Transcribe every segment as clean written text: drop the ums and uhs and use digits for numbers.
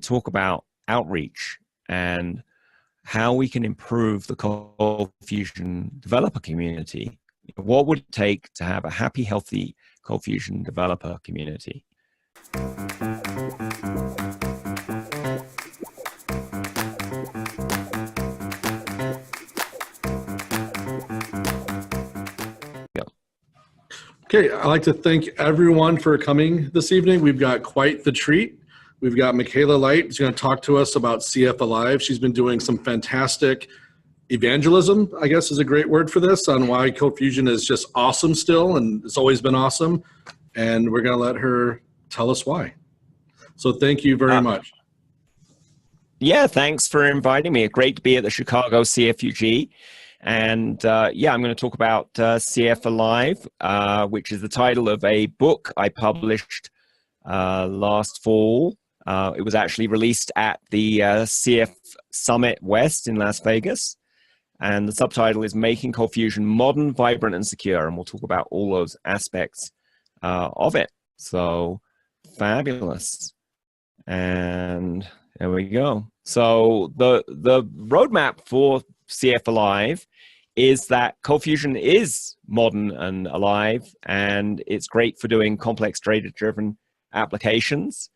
talk about outreach and how we can improve the ColdFusion developer community. What would it take to have a happy, healthy ColdFusion developer community? Okay, I'd like to thank everyone for coming this evening. We've got quite the treat. We've got Michaela Light who's going to talk to us about CF Alive. She's been doing some fantastic evangelism, I guess is a great word for this, on why ColdFusion is just awesome still, and it's always been awesome. And we're going to let her tell us why. So thank you very much. Yeah, thanks for inviting me. Great to be at the Chicago CFUG. And yeah, I'm going to talk about CF Alive, which is the title of a book I published last fall. It was actually released at the CF Summit West in Las Vegas. And the subtitle is Making ColdFusion Modern, Vibrant, and Secure. And we'll talk about all those aspects of it. So fabulous. And there we go. So the roadmap for CF Alive is that ColdFusion is modern and alive, and it's great for doing complex data-driven applications.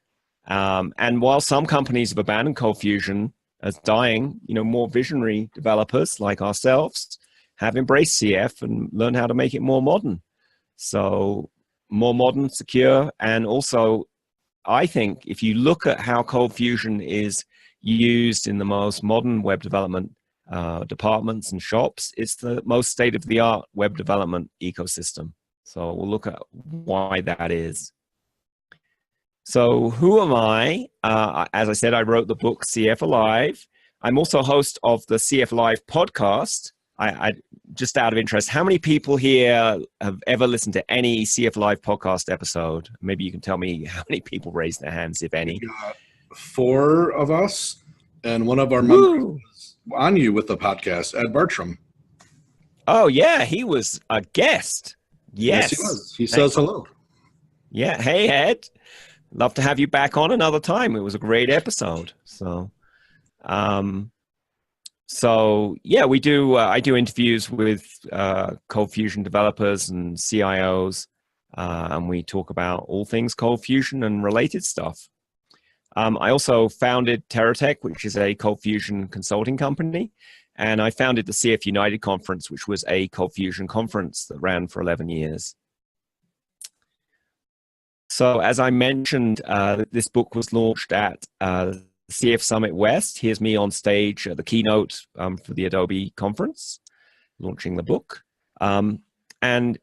And while some companies have abandoned ColdFusion as dying, more visionary developers like ourselves have embraced CF and learned how to make it more modern. So more modern, secure, and also I think if you look at how ColdFusion is used in the most modern web development departments and shops, it's the most state-of-the-art web development ecosystem. So we'll look at why that is. So who am I? As I said, I wrote the book CF Alive. I'm also host of the CF Alive podcast. I just out of interest, how many people here have ever listened to any CF Alive podcast episode? Maybe you can tell me how many people raised their hands, if any. We got 4 of us, and one of our members was on you with the podcast, Ed Bartram. Oh, yeah, he was a guest. Yes, he was. He says hello. Yeah, hey, Ed. Love to have you back on another time. It was a great episode. So yeah, we do. I do interviews with ColdFusion developers and CIOs, and we talk about all things ColdFusion and related stuff. I also founded TerraTech, which is a ColdFusion consulting company, and I founded the CF United Conference, which was a ColdFusion conference that ran for 11 years. So as I mentioned, this book was launched at CF Summit West. Here's me on stage at the keynote for the Adobe conference, launching the book. And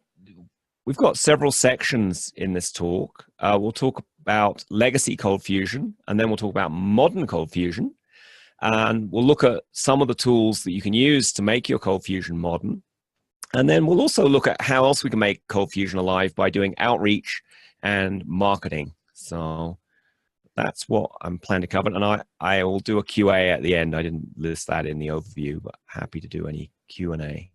we've got several sections in this talk. We'll talk about legacy ColdFusion, and then we'll talk about modern ColdFusion. And we'll look at some of the tools that you can use to make your ColdFusion modern. And then we'll also look at how else we can make ColdFusion alive by doing outreach and marketing. So that's what I'm planning to cover. And I will do a QA at the end. I didn't list that in the overview, but happy to do any Q&A.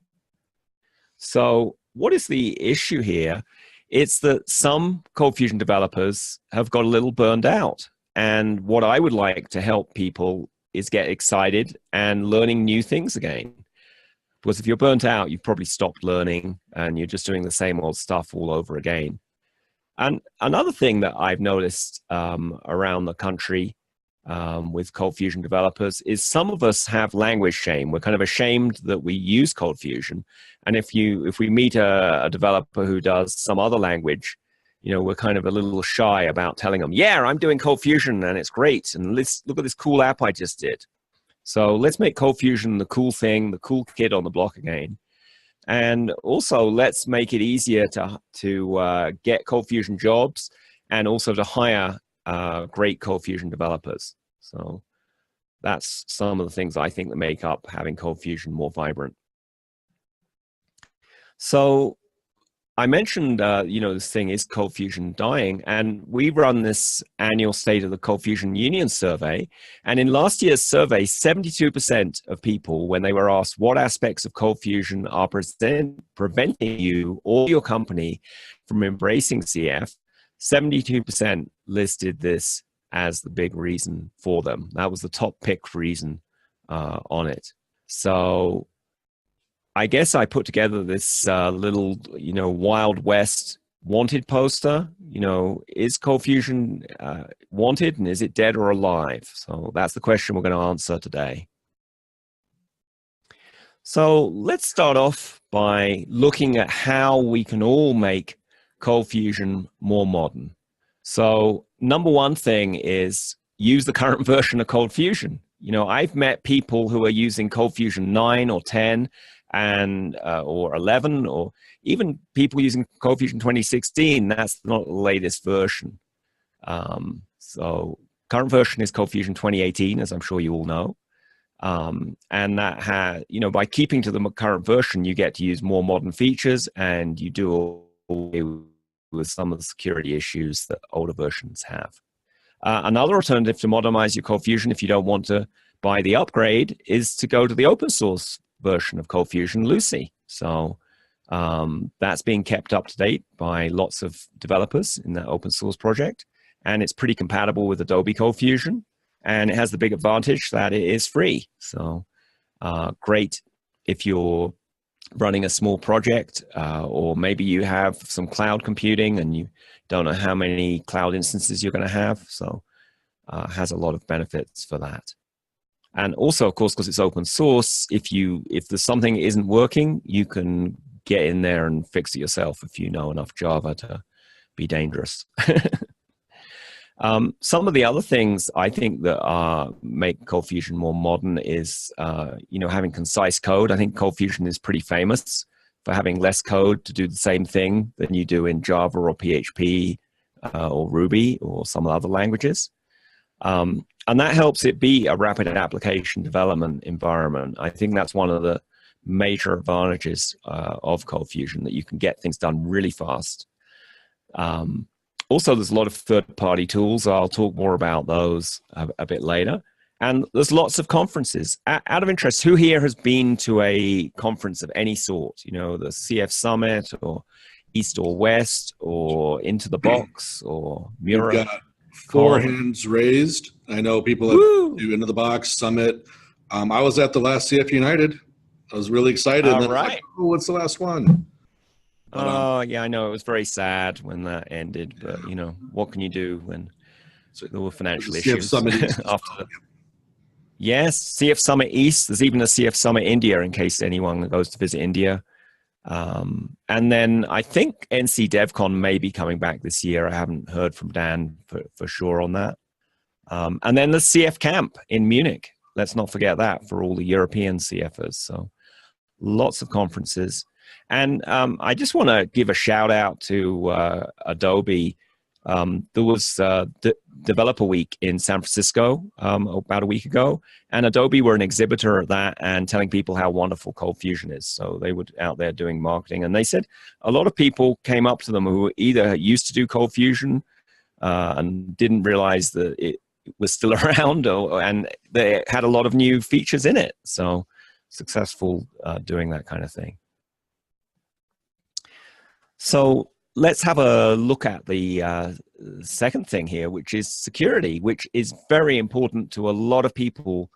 So what is the issue here? It's that some ColdFusion developers have got a little burned out. And what I would like to help people is get excited and learning new things again. Because if you're burnt out, you've probably stopped learning and you're just doing the same old stuff all over again. And another thing that I've noticed around the country with ColdFusion developers is some of us have language shame. We're kind of ashamed that we use ColdFusion. And if we meet a developer who does some other language, we're kind of a little shy about telling them, yeah, I'm doing ColdFusion and it's great. And let's look at this cool app I just did. So let's make ColdFusion the cool thing, the cool kid on the block again. And also, let's make it easier to get ColdFusion jobs and also to hire great ColdFusion developers. So that's some of the things I think that make up having ColdFusion more vibrant. So I mentioned, this thing is ColdFusion dying, and we run this annual State of the ColdFusion Union survey. And in last year's survey, 72% of people, when they were asked what aspects of ColdFusion are preventing you or your company from embracing CF, 72% listed this as the big reason for them. That was the top picked reason on it. So I guess I put together this little, Wild West wanted poster. Is ColdFusion wanted, and is it dead or alive? So that's the question we're going to answer today. So let's start off by looking at how we can all make ColdFusion more modern. So number one thing is use the current version of ColdFusion. I've met people who are using ColdFusion 9 or 10 and or 11, or even people using ColdFusion 2016. That's not the latest version. So current version is ColdFusion 2018, as I'm sure you all know. And that has, by keeping to the current version, you get to use more modern features, and you do away with some of the security issues that older versions have. Another alternative to modernize your ColdFusion, if you don't want to buy the upgrade, is to go to the open source version of ColdFusion, Lucy. So that's being kept up to date by lots of developers in that open source project, and it's pretty compatible with Adobe ColdFusion, and it has the big advantage that it is free. So great if you're running a small project, or maybe you have some cloud computing and you don't know how many cloud instances you're going to have. So has a lot of benefits for that. And also, of course, because it's open source, if there's something that isn't working, you can get in there and fix it yourself if you know enough Java to be dangerous. Some of the other things I think that make ColdFusion more modern is, having concise code. I think ColdFusion is pretty famous for having less code to do the same thing than you do in Java or PHP or Ruby or some other languages. And that helps it be a rapid application development environment. I think that's one of the major advantages of ColdFusion, that you can get things done really fast. Also, there's a lot of third-party tools. I'll talk more about those a bit later. And there's lots of conferences. Out of interest, who here has been to a conference of any sort? The CF Summit or East or West or Into the Box or Mura? We've got 4 hands raised. I know people that do Into the Box, Summit. I was at the last CF United. I was really excited. All right. Like, oh, what's the last one? Oh, yeah, I know. It was very sad when that ended, but, what can you do when there were financial issues? After Yes, CF Summit East. There's even a CF Summit India in case anyone goes to visit India. And then I think NC DevCon may be coming back this year. I haven't heard from Dan for sure on that. And then the CF Camp in Munich. Let's not forget that for all the European CFers. So lots of conferences. And I just want to give a shout out to Adobe. There was Developer Week in San Francisco about a week ago, and Adobe were an exhibitor at that and telling people how wonderful ColdFusion is. So they were out there doing marketing, and they said a lot of people came up to them who either used to do ColdFusion and didn't realize that it was still around, and they had a lot of new features in it. So successful doing that kind of thing. So let's have a look at the second thing here, which is security, which is very important to a lot of people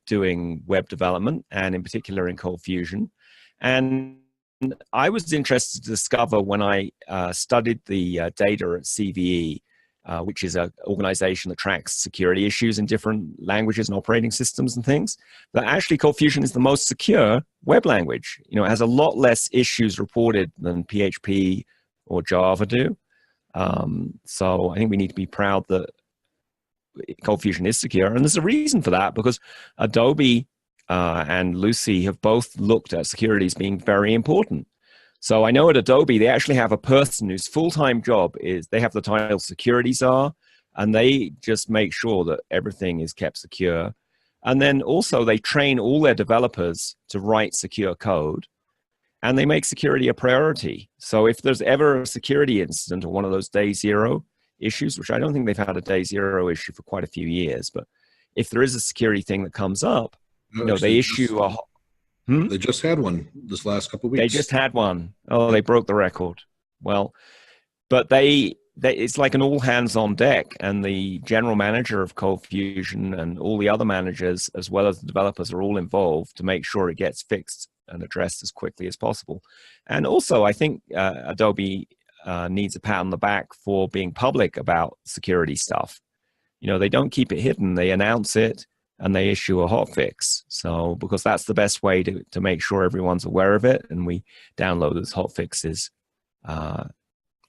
doing web development, and in particular in ColdFusion. And I was interested to discover when I studied the data at CVE, which is an organization that tracks security issues in different languages and operating systems and things, that actually ColdFusion is the most secure web language. It has a lot less issues reported than PHP or Java do. So I think we need to be proud that ColdFusion is secure. And there's a reason for that, because Adobe and Lucy have both looked at security as being very important. So I know at Adobe, they actually have a person whose full-time job is, they have the title security czar, and they just make sure that everything is kept secure. And then also they train all their developers to write secure code, and they make security a priority. So if there's ever a security incident or one of those day zero issues, which I don't think they've had a day zero issue for quite a few years, but if there is a security thing that comes up, they issue a... They just had one this last couple of weeks. They just had one. Oh, they broke the record. Well, but they it's like an all hands on deck, and the general manager of ColdFusion and all the other managers, as well as the developers, are all involved to make sure it gets fixed and addressed as quickly as possible. And also, I think Adobe needs a pat on the back for being public about security stuff. You know, they don't keep it hidden. They announce it and they issue a hotfix. So, because that's the best way to make sure everyone's aware of it, and we download those hotfixes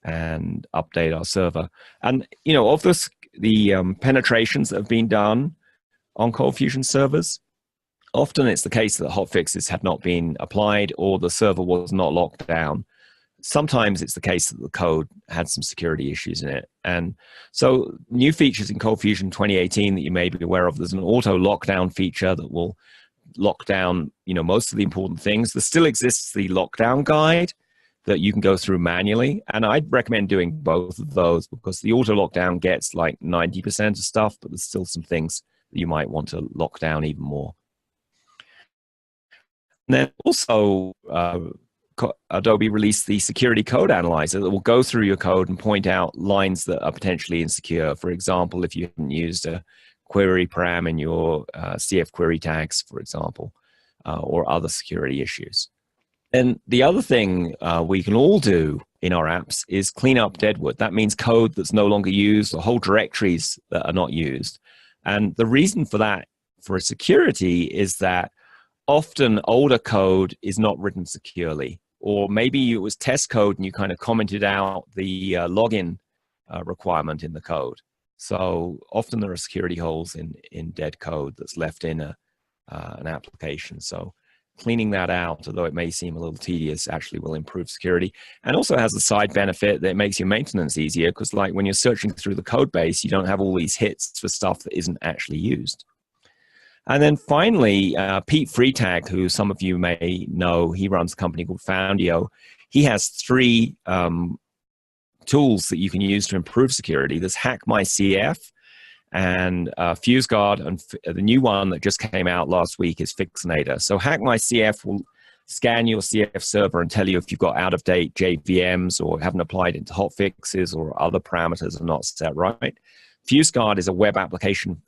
and update our server. And, you know, of this, the penetrations that have been done on ColdFusion servers, often it's the case that hotfixes had not been applied or the server was not locked down. Sometimes it's the case that the code had some security issues in it. And so new features in ColdFusion 2018 that you may be aware of, there's an auto lockdown feature that will lock down, you know, most of the important things. There still exists the lockdown guide that you can go through manually. And I'd recommend doing both of those, because the auto lockdown gets like 90% of stuff, but there's still some things that you might want to lock down even more. And then also, Adobe released the security code analyzer that will go through your code and point out lines that are potentially insecure. For example, if you haven't used a query param in your CF query tags, for example, or other security issues. And the other thing we can all do in our apps is clean up deadwood. That means code that's no longer used, or whole directories that are not used. And the reason for that, for security, is that often older code is not written securely. Or maybe it was test code and you kind of commented out the login requirement in the code. So often there are security holes in dead code that's left in an application. So cleaning that out, although it may seem a little tedious, actually will improve security. And also has a side benefit that it makes your maintenance easier, because like when you're searching through the code base, you don't have all these hits for stuff that isn't actually used. And then finally, Pete Freitag, who some of you may know, he runs a company called Foundio. He has 3 tools that you can use to improve security. There's HackMyCF and FuseGuard, and the new one that just came out last week is Fixinator. So HackMyCF will scan your CF server and tell you if you've got out-of-date JVMs or haven't applied into hotfixes or other parameters are not set right. FuseGuard is a web application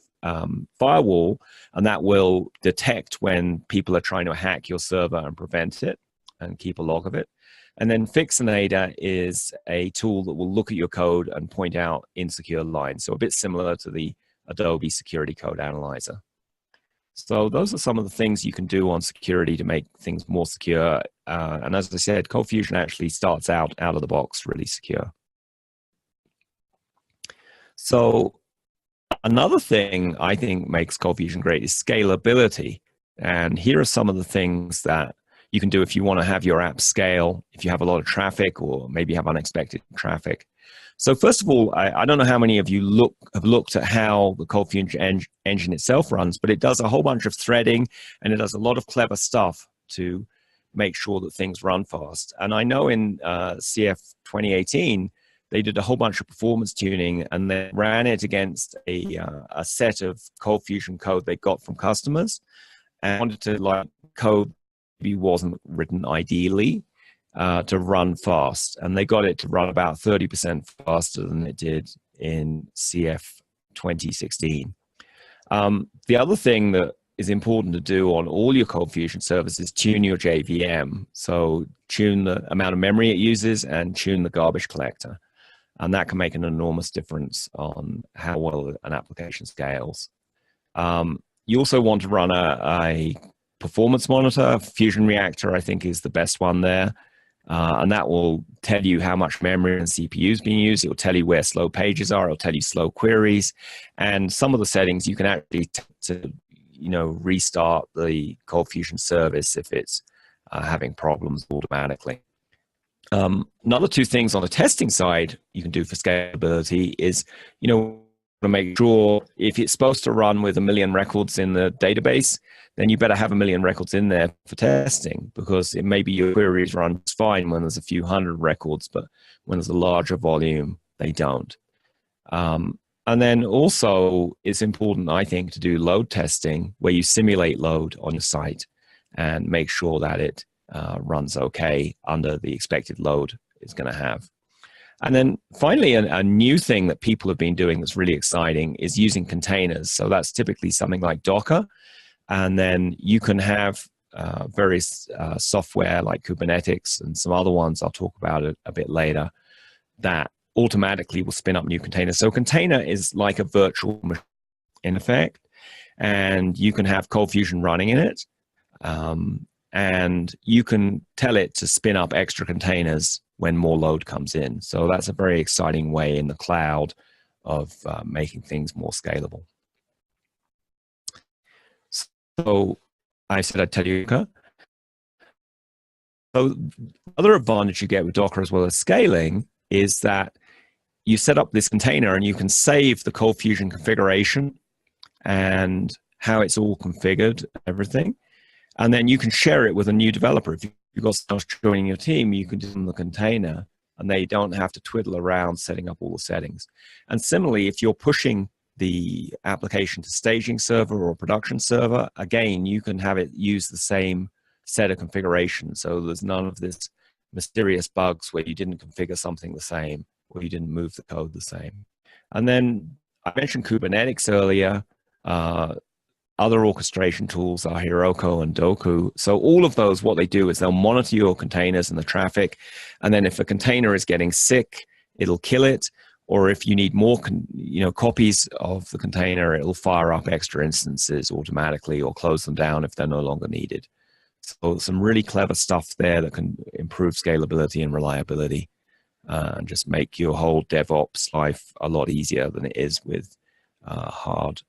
firewall, and that will detect when people are trying to hack your server and prevent it and keep a log of it. And then Fixinator is a tool that will look at your code and point out insecure lines. So a bit similar to the Adobe Security Code Analyzer. So those are some of the things you can do on security to make things more secure. And as I said, ColdFusion actually starts out of the box really secure. So another thing I think makes ColdFusion great is scalability. And here are some of the things that you can do if you want to have your app scale, if you have a lot of traffic or maybe have unexpected traffic. So first of all, I don't know how many of you have looked at how the ColdFusion engine itself runs, but it does a whole bunch of threading, and it does a lot of clever stuff to make sure that things run fast. And I know in CF 2018, they did a whole bunch of performance tuning, and they ran it against a set of ColdFusion code they got from customers, and wanted to like code maybe wasn't written ideally to run fast. And they got it to run about 30% faster than it did in CF 2016. The other thing that is important to do on all your ColdFusion servers is tune your JVM. So tune the amount of memory it uses and tune the garbage collector. And that can make an enormous difference on how well an application scales. You also want to run a performance monitor. Fusion Reactor, I think, is the best one there. And that will tell you how much memory and CPU is being used. It will tell you where slow pages are. It will tell you slow queries. And some of the settings you can actually restart the ColdFusion service if it's having problems automatically. Another 2 things on the testing side you can do for scalability is, to make sure if it's supposed to run with 1 million records in the database, then you better have 1 million records in there for testing, because it may be your queries run fine when there's a few hundred records, but when there's a larger volume, they don't. And then also it's important, I think, to do load testing where you simulate load on your site and make sure that it runs okay under the expected load it's going to have. And then finally, a new thing that people have been doing that's really exciting is using containers. So that's typically something like Docker. And then you can have various software like Kubernetes and some other ones I'll talk about it a bit later that automatically will spin up new containers. So a container is like a virtual machine in effect, and you can have ColdFusion running in it. And you can tell it to spin up extra containers when more load comes in. So that's a very exciting way in the cloud of making things more scalable. So I said I'd tell you. So other advantage you get with Docker as well as scaling is that you set up this container and you can save the ColdFusion configuration and how it's all configured, everything. And then you can share it with a new developer. If you've got someone joining your team, you can do them the container and they don't have to twiddle around setting up all the settings. And similarly, if you're pushing the application to staging server or production server, again, you can have it use the same set of configuration. So there's none of this mysterious bugs where you didn't configure something the same or you didn't move the code the same. And then I mentioned Kubernetes earlier. Other orchestration tools are Heroku and Doku. So all of those, what they do is they'll monitor your containers and the traffic. And then if a container is getting sick, it'll kill it. Or if you need more copies of the container, it'll fire up extra instances automatically or close them down if they're no longer needed. So some really clever stuff there that can improve scalability and reliability and just make your whole DevOps life a lot easier than it is with hard,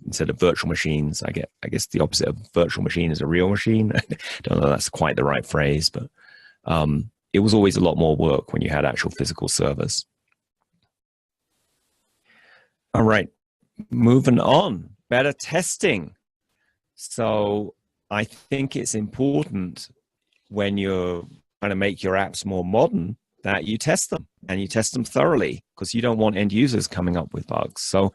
instead of virtual machines. I guess the opposite of virtual machine is a real machine. I don't know if that's quite the right phrase, but it was always a lot more work when you had actual physical servers. All right, moving on, better testing. So I think it's important when you're trying to make your apps more modern that you test them and you test them thoroughly because you don't want end users coming up with bugs. So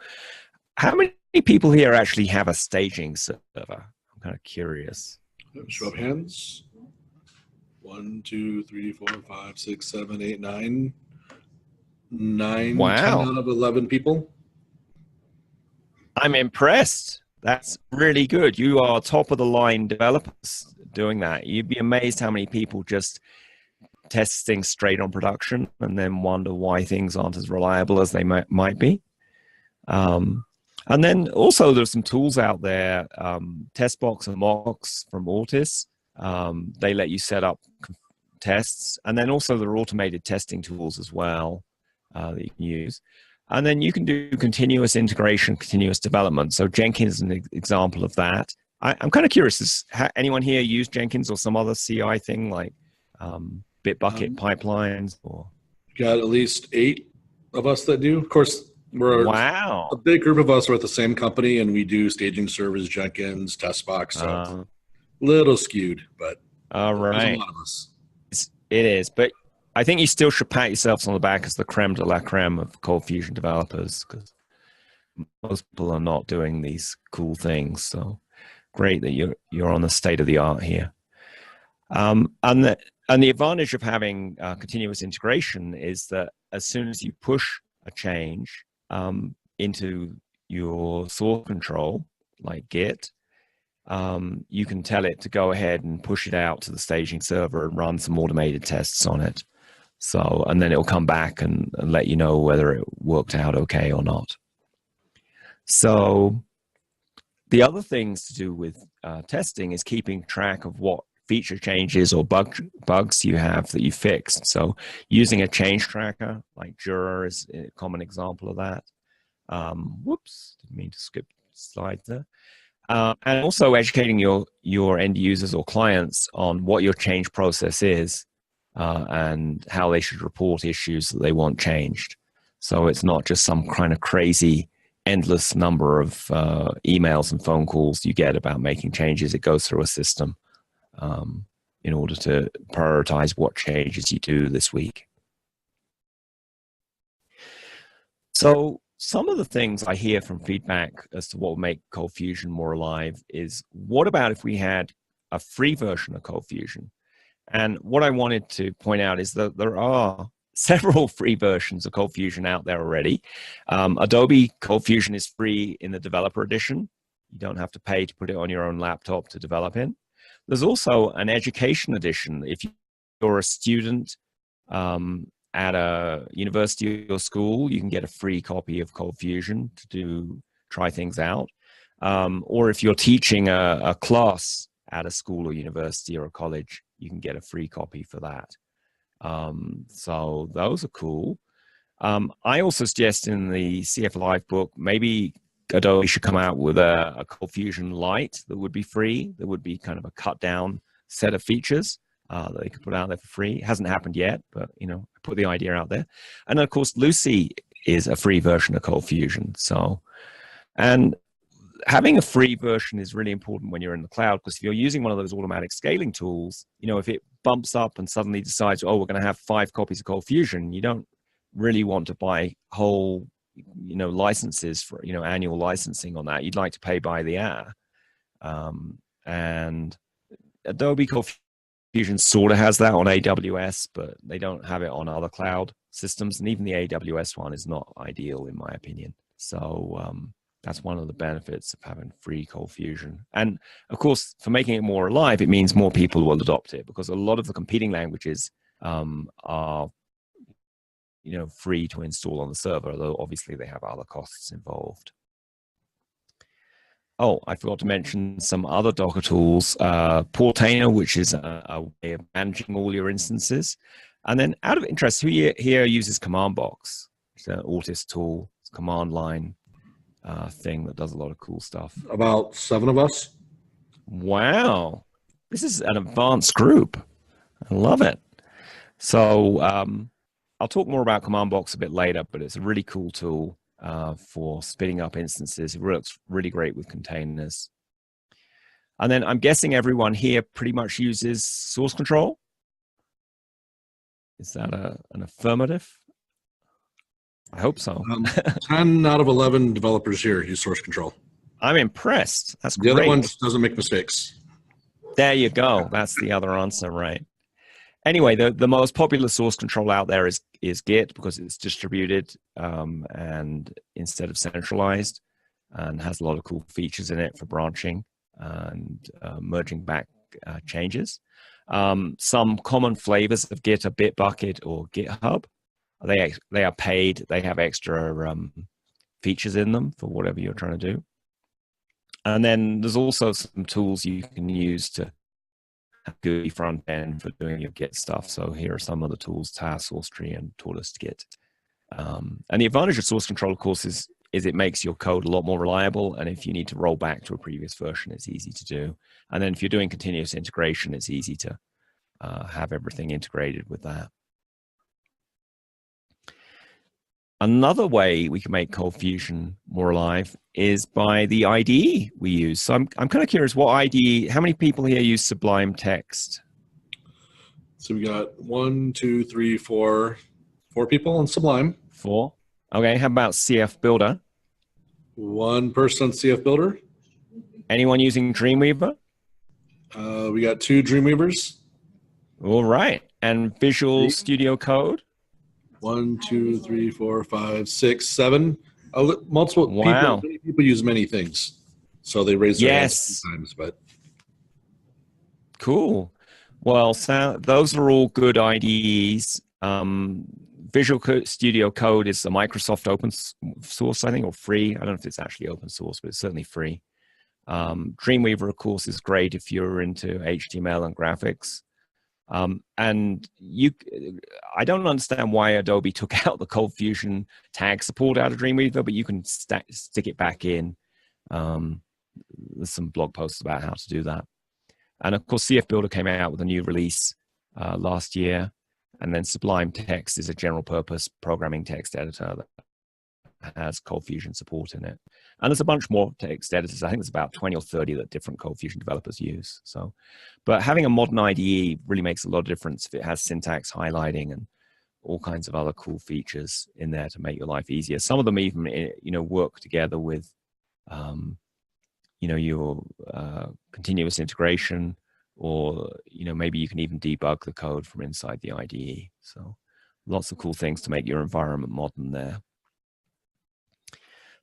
how many people here actually have a staging server? I'm kind of curious. Show of hands. 1, 2, 3, 4, 5, 6, 7, 8, 9. 9, wow. 10 out of 11 people. I'm impressed. That's really good. You are top of the line developers doing that. You'd be amazed how many people just test things straight on production and then wonder why things aren't as reliable as they might be. And then also there's some tools out there, TestBox and Mox from Ortis. They let you set up tests. And then also there are automated testing tools as well that you can use. And then you can do continuous integration, continuous development. So Jenkins is an example of that. I'm kind of curious, has anyone here used Jenkins or some other CI thing like Bitbucket pipelines? Or got at least 8 of us that do. Of course, we're a big group of us are at the same company, and we do staging servers, Jenkins, TestBox. So little skewed, but all right. There's a lot of us. It is, but I think you still should pat yourselves on the back as the creme de la creme of ColdFusion developers because most people are not doing these cool things. So great that you're on the state of the art here. And the advantage of having continuous integration is that as soon as you push a change into your source control, like Git, you can tell it to go ahead and push it out to the staging server and run some automated tests on it. So, and then it'll come back and let you know whether it worked out okay or not. So the other things to do with testing is keeping track of what feature changes or bugs you have that you fixed. So using a change tracker like Jira is a common example of that. Whoops, didn't mean to skip slides there. And also educating your end users or clients on what your change process is and how they should report issues that they want changed. So it's not just some kind of crazy, endless number of emails and phone calls you get about making changes. It goes through a system in order to prioritize what changes you do this week. So some of the things I hear from feedback as to what will make ColdFusion more alive is, what about if we had a free version of ColdFusion? And what I wanted to point out is that there are several free versions of ColdFusion out there already. Adobe ColdFusion is free in the developer edition. You don't have to pay to put it on your own laptop to develop in. There's also an education edition. If you're a student at a university or school, you can get a free copy of ColdFusion to try things out. Or if you're teaching a class at a school or university or a college, you can get a free copy for that. So those are cool. I also suggest in the CF Live book, maybe Adobe should come out with a ColdFusion Light that would be free. That would be kind of a cut down set of features that they could put out there for free. It hasn't happened yet, but I put the idea out there. And of course, Lucy is a free version of ColdFusion. So, and having a free version is really important when you're in the cloud, because if you're using one of those automatic scaling tools, if it bumps up and suddenly decides, oh, we're going to have 5 copies of ColdFusion, you don't really want to buy whole licenses for annual licensing on that. You'd like to pay by the hour. And Adobe ColdFusion sort of has that on AWS, but they don't have it on other cloud systems, and even the AWS one is not ideal in my opinion. So that's one of the benefits of having free ColdFusion. And of course, for making it more alive, it means more people will adopt it, because a lot of the competing languages are free to install on the server, although obviously they have other costs involved. Oh, I forgot to mention some other Docker tools. Portainer, which is a way of managing all your instances. And then out of interest, who here uses CommandBox? It's an Autis tool, it's a command line thing that does a lot of cool stuff. About 7 of us. Wow. This is an advanced group. I love it. So I'll talk more about CommandBox a bit later, but it's a really cool tool for spinning up instances. It works really great with containers. And then I'm guessing everyone here pretty much uses source control. Is that an affirmative? I hope so. 10 out of 11 developers here use source control. I'm impressed. That's the great. The other one just doesn't make mistakes. There you go. That's the other answer, right? Anyway, the most popular source control out there is Git, because it's distributed and instead of centralized, and has a lot of cool features in it for branching and merging back changes. Some common flavors of Git are Bitbucket or GitHub. They are paid. They have extra features in them for whatever you're trying to do. And then there's also some tools you can use to GUI front end for doing your Git stuff. So here are some of the tools: TAS, SourceTree, and Tortoise Git. And the advantage of source control, of course, is it makes your code a lot more reliable. And if you need to roll back to a previous version, it's easy to do. And then if you're doing continuous integration, it's easy to have everything integrated with that. Another way we can make ColdFusion more alive is by the IDE we use. So I'm kind of curious, what IDE, how many people here use Sublime Text? So we got 1, 2, 3, 4 people on Sublime. 4. Okay, how about CF Builder? 1 person on CF Builder. Anyone using Dreamweaver? We got 2 Dreamweavers. All right, and Visual Studio Code? 1, 2, 3, 4, 5, 6, 7. Multiple wow. people. Many people use many things, so they raise their hands sometimes. But cool. Well, those are all good IDEs. Visual Studio Code is a Microsoft open source, I think, or free. I don't know if it's actually open source, but it's certainly free. Dreamweaver, of course, is great if you're into HTML and graphics. And I don't understand why Adobe took out the ColdFusion tag support out of Dreamweaver, but you can stick it back in. There's some blog posts about how to do that. And of course, CF Builder came out with a new release last year. And then Sublime Text is a general purpose programming text editor that has ColdFusion support in it. And there's a bunch more text editors. I think there's about 20 or 30 that different ColdFusion developers use. So, but having a modern IDE really makes a lot of difference if it has syntax highlighting and all kinds of other cool features in there to make your life easier. Some of them even, work together with, your continuous integration, or, maybe you can even debug the code from inside the IDE. So Lots of cool things to make your environment modern there.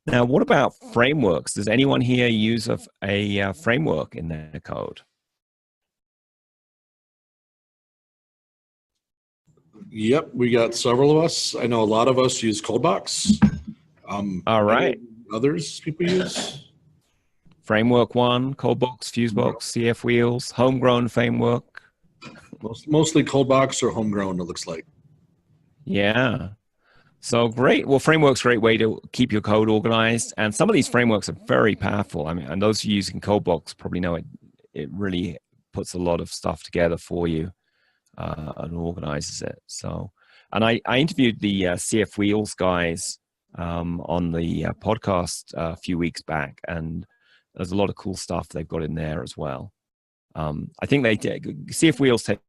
Now, what about frameworks? Does anyone here use a framework in their code? Yep, we got several of us. I know a lot of us use ColdBox. All right. Others people use? Framework 1, ColdBox, FuseBox, CF Wheels, homegrown framework. Mostly ColdBox or homegrown, it looks like. Yeah. So great. Well, framework's a great way to keep your code organized. And some of these frameworks are very powerful. I mean, and those using ColdBox probably know it really puts a lot of stuff together for you and organizes it. So, and I interviewed the CF Wheels guys on the podcast a few weeks back, and there's a lot of cool stuff they've got in there as well. I think CF Wheels takes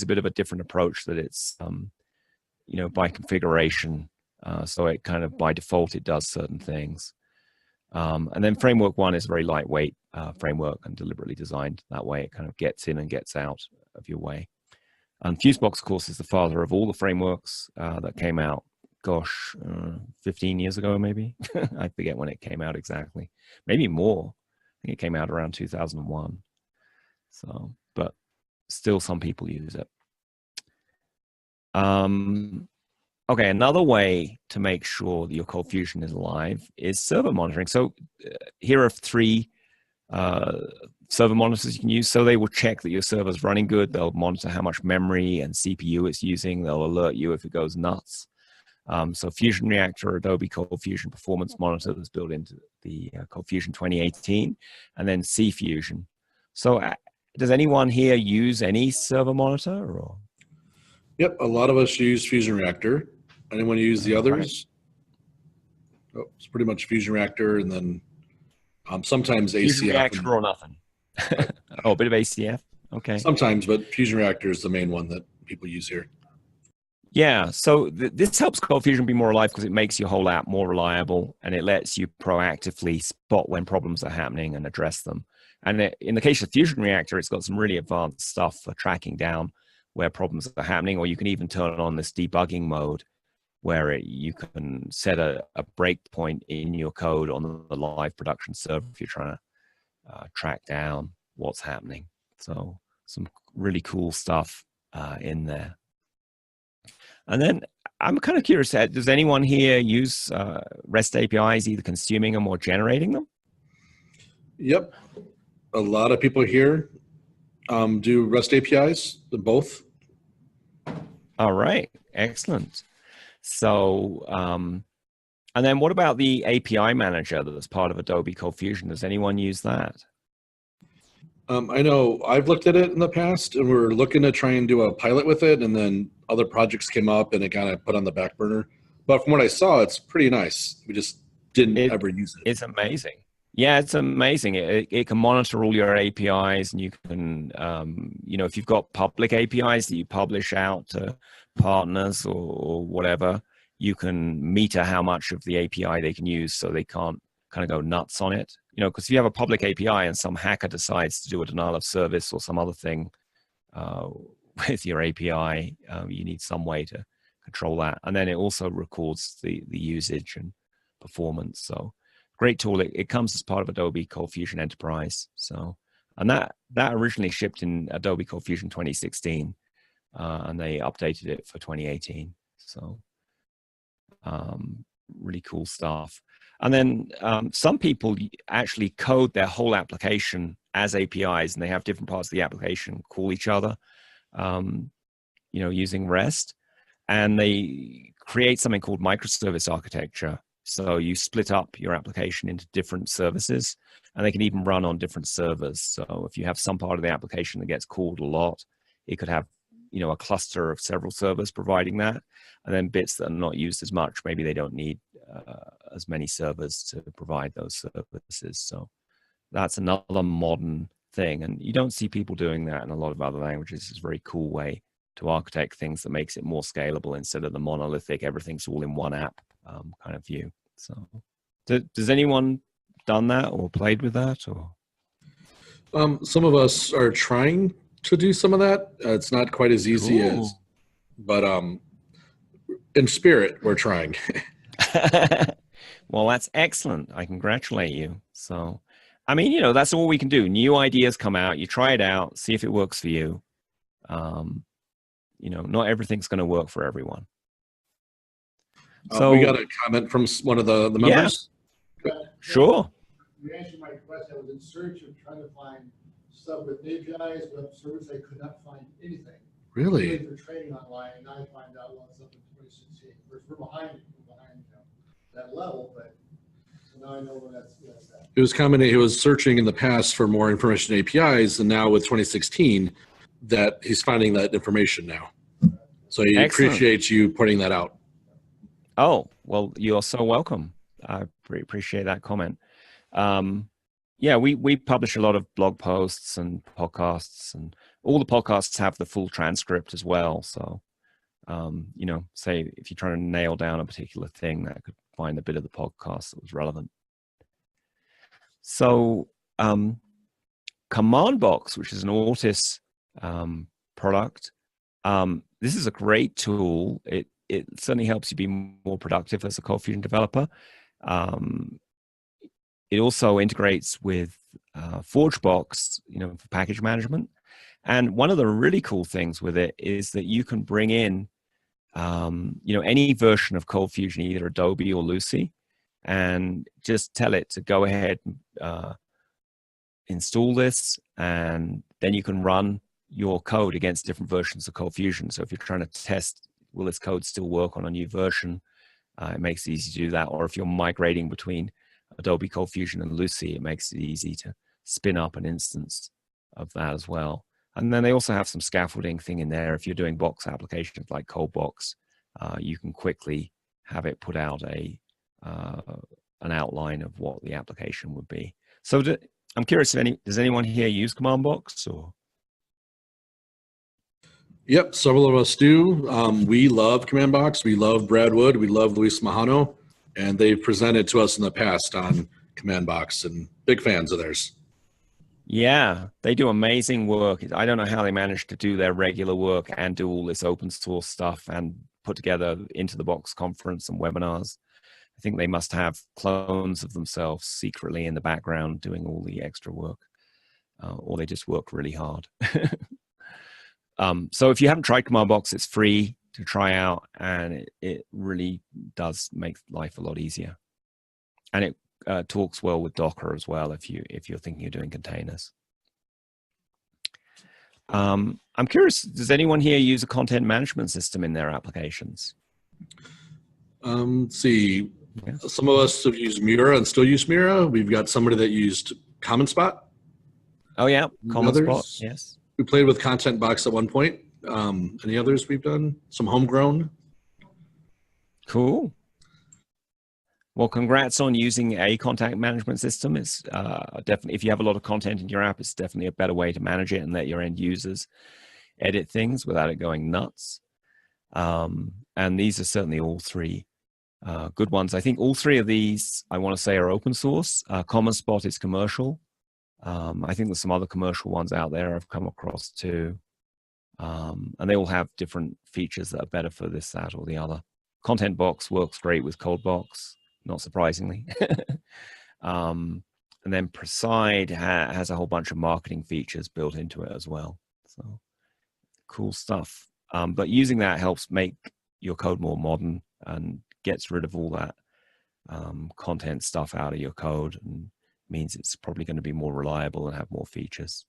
a bit of a different approach, that it's by configuration, so it kind of by default it does certain things. And then Framework 1 is a very lightweight framework and deliberately designed that way. It kind of gets in and gets out of your way. And FuseBox, of course, is the father of all the frameworks that came out, 15 years ago, maybe. I forget when it came out exactly. Maybe more. I think it came out around 2001. So, but still some people use it. Okay, another way to make sure that your ColdFusion is alive is server monitoring. So here are 3 server monitors you can use. So they will check that your server's running good. They'll monitor how much memory and CPU it's using. They'll alert you if it goes nuts. So Fusion Reactor, Adobe ColdFusion Performance Monitor that's built into the ColdFusion 2018, and then CFusion. So does anyone here use any server monitor? Or? Yep, a lot of us use Fusion Reactor. Anyone use the others? Right. Oh, it's pretty much Fusion Reactor, and then sometimes Fusion ACF. Reactor or nothing? Oh, a bit of ACF? Okay. Sometimes, but Fusion Reactor is the main one that people use here. Yeah, so this helps ColdFusion be more alive because it makes your whole app more reliable, and it lets you proactively spot when problems are happening and address them. And in the case of Fusion Reactor, it's got some really advanced stuff for tracking down where problems are happening, or you can even turn on this debugging mode where you can set a breakpoint in your code on the live production server if you're trying to track down what's happening. So some really cool stuff in there. And then I'm kind of curious, does anyone here use REST APIs, either consuming them or generating them? Yep. A lot of people here do REST APIs, both. All right, excellent. So, and then what about the API manager that's part of Adobe ColdFusion? Does anyone use that? I know I've looked at it in the past, and we're looking to try and do a pilot with it, and then other projects came up and it kind of put on the back burner. But from what I saw, it's pretty nice. We just didn't ever use it. It's amazing. Yeah, it's amazing. It can monitor all your APIs, and you can, if you've got public APIs that you publish out to partners or whatever, you can meter how much of the API they can use so they can't kind of go nuts on it. Because if you have a public API and some hacker decides to do a denial of service or some other thing with your API, you need some way to control that. And then it also records the usage and performance. So great tool. It comes as part of Adobe ColdFusion Enterprise. So, and that originally shipped in Adobe ColdFusion 2016, and they updated it for 2018. So really cool stuff. And then some people actually code their whole application as APIs, and they have different parts of the application call each other, using REST. And they create something called microservice architecture. So you split up your application into different services, and they can even run on different servers. So if you have some part of the application that gets called a lot, it could have, a cluster of several servers providing that, and then bits that are not used as much, maybe they don't need as many servers to provide those services. So that's another modern thing, and you don't see people doing that in a lot of other languages. It's a very cool way to architect things that makes it more scalable instead of the monolithic, everything's all in one app kind of view. So does anyone done that or played with that? Or some of us are trying to do some of that. It's not quite as easy cool. but in spirit, we're trying. Well, that's excellent. I congratulate you. So, I mean, you know, that's all we can do. New ideas come out, you try it out, see if it works for you. You know, not everything's going to work for everyone. So we got a comment from one of the members. Yeah, sure. You answered my question. I was in search of trying to find stuff with APIs, web service. I could not find anything. Really? For training online, and now I find out lots of stuff in 2016. We're behind that level, but so now I know where that's at. It was commenting, he was searching in the past for more information APIs, and now with 2016, that he's finding that information now. So he appreciates you pointing that out. Oh, well, you're so welcome. I appreciate that comment. Yeah, we publish a lot of blog posts and podcasts, and all the podcasts have the full transcript as well. So, you know, say if you're trying to nail down a particular thing, that could find a bit of the podcast that was relevant. So, CommandBox, which is an Ortis product, this is a great tool. It certainly helps you be more productive as a ColdFusion developer. It also integrates with ForgeBox, you know, for package management. And one of the really cool things with it is that you can bring in, you know, any version of ColdFusion, either Adobe or Lucy, and just tell it to go ahead and install this, and then you can run your code against different versions of ColdFusion. So if you're trying to test, will this code still work on a new version, it makes it easy to do that. Or if you're migrating between Adobe ColdFusion and Lucy, it makes it easy to spin up an instance of that as well. And then they also have some scaffolding thing in there. If you're doing box applications like ColdBox, you can quickly have it put out an outline of what the application would be. So I'm curious, does anyone here use CommandBox? Or? Yep, several of us do. We love CommandBox. We love Brad Wood. We love Luis Mahano. And they've presented to us in the past on CommandBox, and big fans of theirs. Yeah, they do amazing work. I don't know how they manage to do their regular work and do all this open source stuff and put together Into the Box conference and webinars. I think they must have clones of themselves secretly in the background doing all the extra work, or they just work really hard. So if you haven't tried CommandBox, it's free to try out, and it really does make life a lot easier. And it talks well with Docker as well if you're thinking of doing containers. I'm curious, does anyone here use a content management system in their applications? Let's see. Yeah. Some of us have used Mira and still use Mira. We've got somebody that used CommonSpot. Oh yeah, CommonSpot, yes. We played with ContentBox at one point. Any others we've done? Some homegrown. Cool. Well, congrats on using a content management system. It's definitely, if you have a lot of content in your app, it's definitely a better way to manage it and let your end users edit things without it going nuts. And these are certainly all three good ones. I think all three of these, I want to say, are open source. CommonSpot is commercial. I think there's some other commercial ones out there I've come across too. And they all have different features that are better for this, that, or the other. ContentBox works great with ColdBox, not surprisingly. And then Preside has a whole bunch of marketing features built into it as well. So cool stuff. But using that helps make your code more modern and gets rid of all that content stuff out of your code, and means it's probably going to be more reliable and have more features.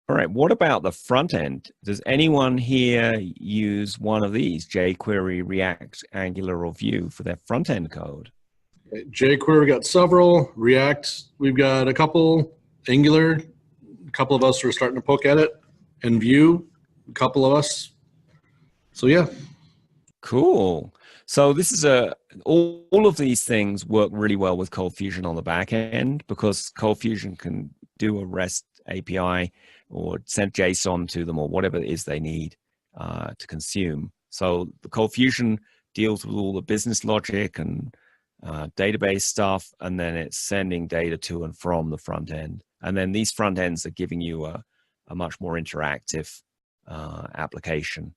All right, what about the front end? Does anyone here use one of these, jQuery, React, Angular, or Vue for their front end code? jQuery, we got several. React, we've got a couple. Angular, a couple of us are starting to poke at it. And Vue, a couple of us. So yeah. Cool. So this is all of these things work really well with ColdFusion on the back end, because ColdFusion can do a REST API or send JSON to them or whatever it is they need to consume. So the ColdFusion deals with all the business logic and database stuff, and then it's sending data to and from the front end. And then these front ends are giving you a much more interactive application.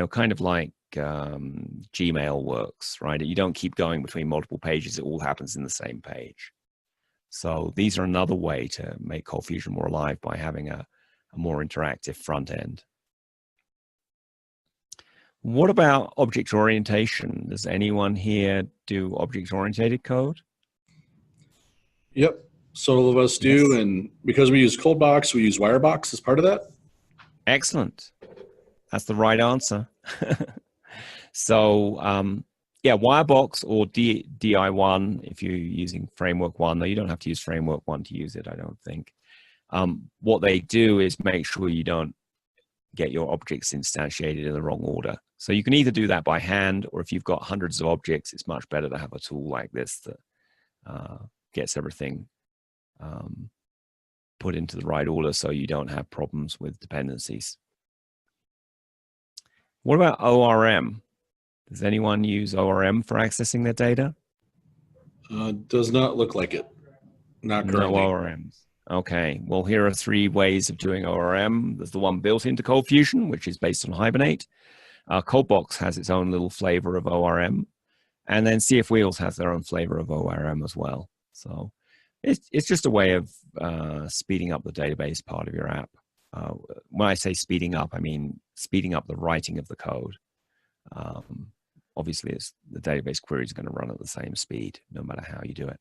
kind of like Gmail works, right? You don't keep going between multiple pages. It all happens in the same page. So these are another way to make ColdFusion more alive by having a more interactive front end. What about object orientation? Does anyone here do object-oriented code? Yep, several of us do, Yes. and because we use ColdBox, we use Wirebox as part of that. Excellent. That's the right answer. So, yeah, Wirebox or DI1 if you're using Framework 1. Though you don't have to use Framework 1 to use it, I don't think. What they do is make sure you don't get your objects instantiated in the wrong order. So you can either do that by hand, or if you've got hundreds of objects, it's much better to have a tool like this that gets everything put into the right order so you don't have problems with dependencies. What about ORM? Does anyone use ORM for accessing their data? Does not look like it. Not currently. No ORMs. Okay, well, here are 3 ways of doing ORM. There's the one built into ColdFusion, which is based on Hibernate. ColdBox has its own little flavor of ORM. And then CF Wheels has their own flavor of ORM as well. So it's just a way of speeding up the database part of your app. When I say speeding up, I mean speeding up the writing of the code. Obviously, the database query is going to run at the same speed, no matter how you do it.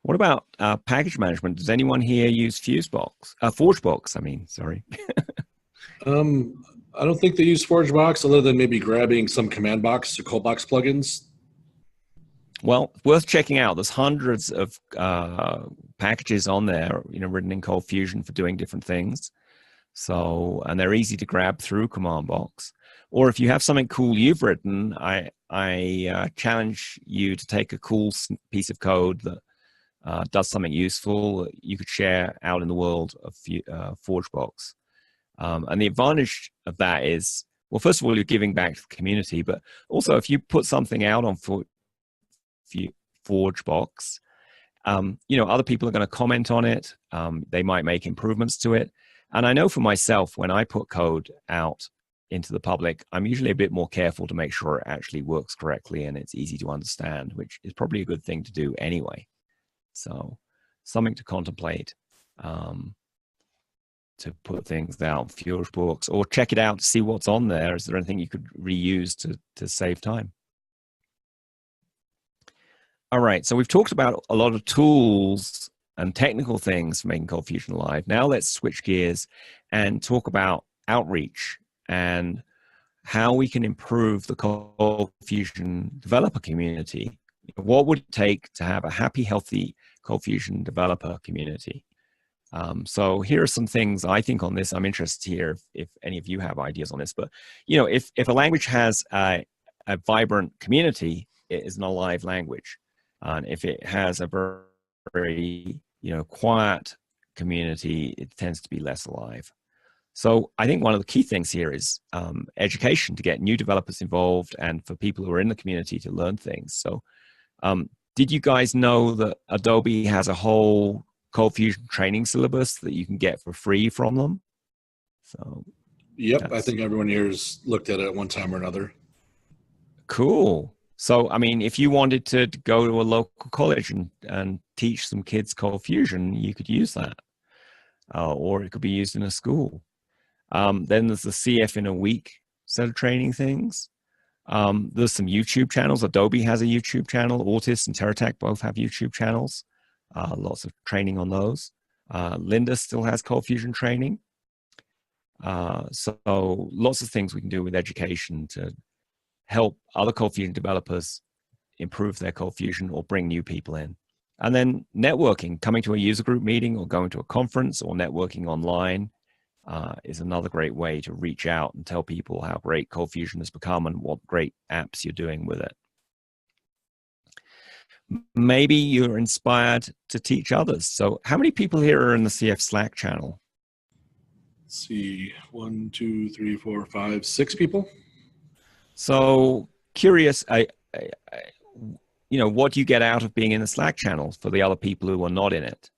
What about package management? Does anyone here use ForgeBox? I mean, sorry. I don't think they use ForgeBox other than maybe grabbing some CommandBox or ColdBox plugins. Well, worth checking out. There's hundreds of packages on there, written in ColdFusion for doing different things. So, and they're easy to grab through CommandBox. Or if you have something cool you've written, I challenge you to take a cool piece of code that does something useful you could share out in the world of ForgeBox. And the advantage of that is, well, first of all, you're giving back to the community, but also if you put something out on ForgeBox, other people are going to comment on it. They might make improvements to it. And I know for myself, when I put code out into the public, I'm usually a bit more careful to make sure it actually works correctly and it's easy to understand, which is probably a good thing to do anyway. So something to contemplate, to put things out on ForgeBox, or check it out to see what's on there. Is there anything you could reuse to save time? All right, so we've talked about a lot of tools and technical things for making ColdFusion Live. Now let's switch gears and talk about outreach and how we can improve the ColdFusion developer community. What would it take to have a happy, healthy ColdFusion developer community? So here are some things I think on this. I'm interested to hear if any of you have ideas on this. But if a language has a vibrant community, it is an alive language. And if it has a very quiet community, it tends to be less alive. So I think one of the key things here is education, to get new developers involved and for people who are in the community to learn things. So did you guys know that Adobe has a whole ColdFusion training syllabus that you can get for free from them? So yep, I think everyone here has looked at it at one time or another. Cool. So, I mean, if you wanted to go to a local college and teach some kids ColdFusion, you could use that. Or it could be used in a school. Then there's the CF in a week set of training things. There's some YouTube channels. Adobe has a YouTube channel. Autis and TerraTech both have YouTube channels. Lots of training on those. Linda still has ColdFusion training. So lots of things we can do with education to help other ColdFusion developers improve their ColdFusion or bring new people in. And then networking, coming to a user group meeting or going to a conference or networking online is another great way to reach out and tell people how great ColdFusion has become and what great apps you're doing with it. Maybe you're inspired to teach others. So how many people here are in the CF Slack channel? Let's see, 1, 2, 3, 4, 5, 6 people. So curious, what do you get out of being in the Slack channel for the other people who are not in it?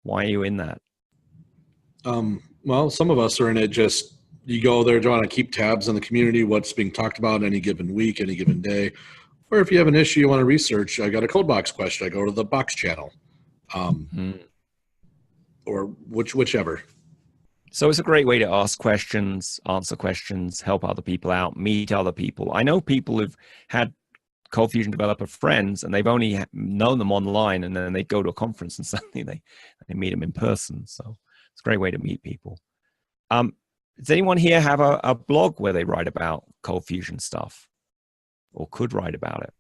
Why are you in that? Well, some of us are in it just you go there, trying to keep tabs on the community, what's being talked about any given week, any given day. Or if you have an issue you want to research, I got a CodeBox question, I go to the Box channel, or whichever. So it's a great way to ask questions, answer questions, help other people out, meet other people. I know people who've had ColdFusion developer friends and they've only known them online, and then they go to a conference and suddenly they meet them in person. So it's a great way to meet people. Does anyone here have a blog where they write about ColdFusion stuff or could write about it?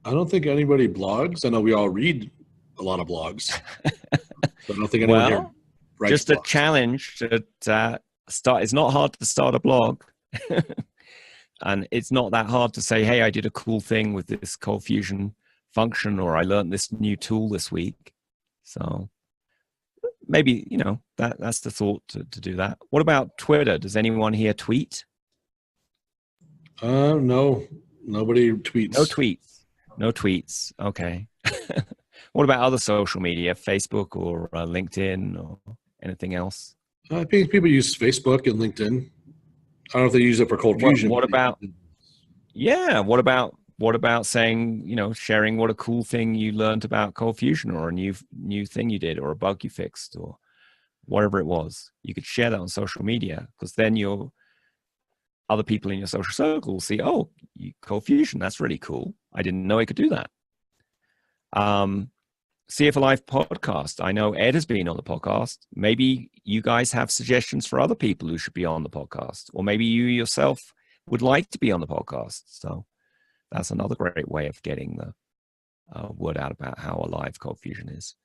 I don't think anybody blogs. I know we all read a lot of blogs. So I don't think anyone here writes just a blogs. challenge to start. It's not hard to start a blog. And it's not that hard to say, hey, I did a cool thing with this ColdFusion function, or I learned this new tool this week. So maybe, you know, that's the thought to do that. What about Twitter? Does anyone here tweet? No, nobody tweets. No tweets. Okay. What about other social media, Facebook or LinkedIn or anything else? I think people use Facebook and LinkedIn. I don't know if they use it for ColdFusion. What about saying, you know, sharing what a cool thing you learned about ColdFusion, or a new thing you did, or a bug you fixed, or whatever it was? You could share that on social media, because then your other people in your social circle will see, oh, ColdFusion, that's really cool. I didn't know I could do that. CF Alive podcast. I know Ed has been on the podcast. Maybe you guys have suggestions for other people who should be on the podcast, or maybe you yourself would like to be on the podcast. So that's another great way of getting the word out about how alive ColdFusion is.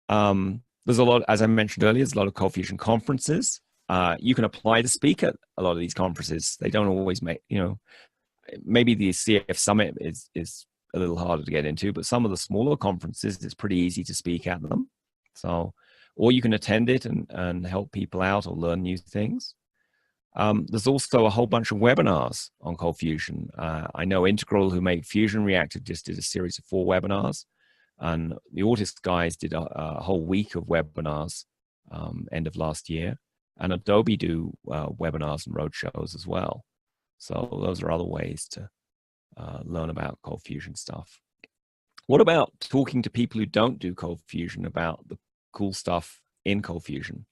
There's a lot, as I mentioned earlier, there's a lot of ColdFusion conferences. You can apply to speak at a lot of these conferences. They don't always make, you know, maybe the CF Summit is a little harder to get into, but some of the smaller conferences, it's pretty easy to speak at them. So, or you can attend it and help people out or learn new things. There's also a whole bunch of webinars on ColdFusion. I know Integral, who make Fusion Reactive, just did a series of 4 webinars, and the Autist guys did a whole week of webinars end of last year, and Adobe do webinars and roadshows as well. So those are other ways to learn about ColdFusion stuff. What about talking to people who don't do ColdFusion about the cool stuff in ColdFusion?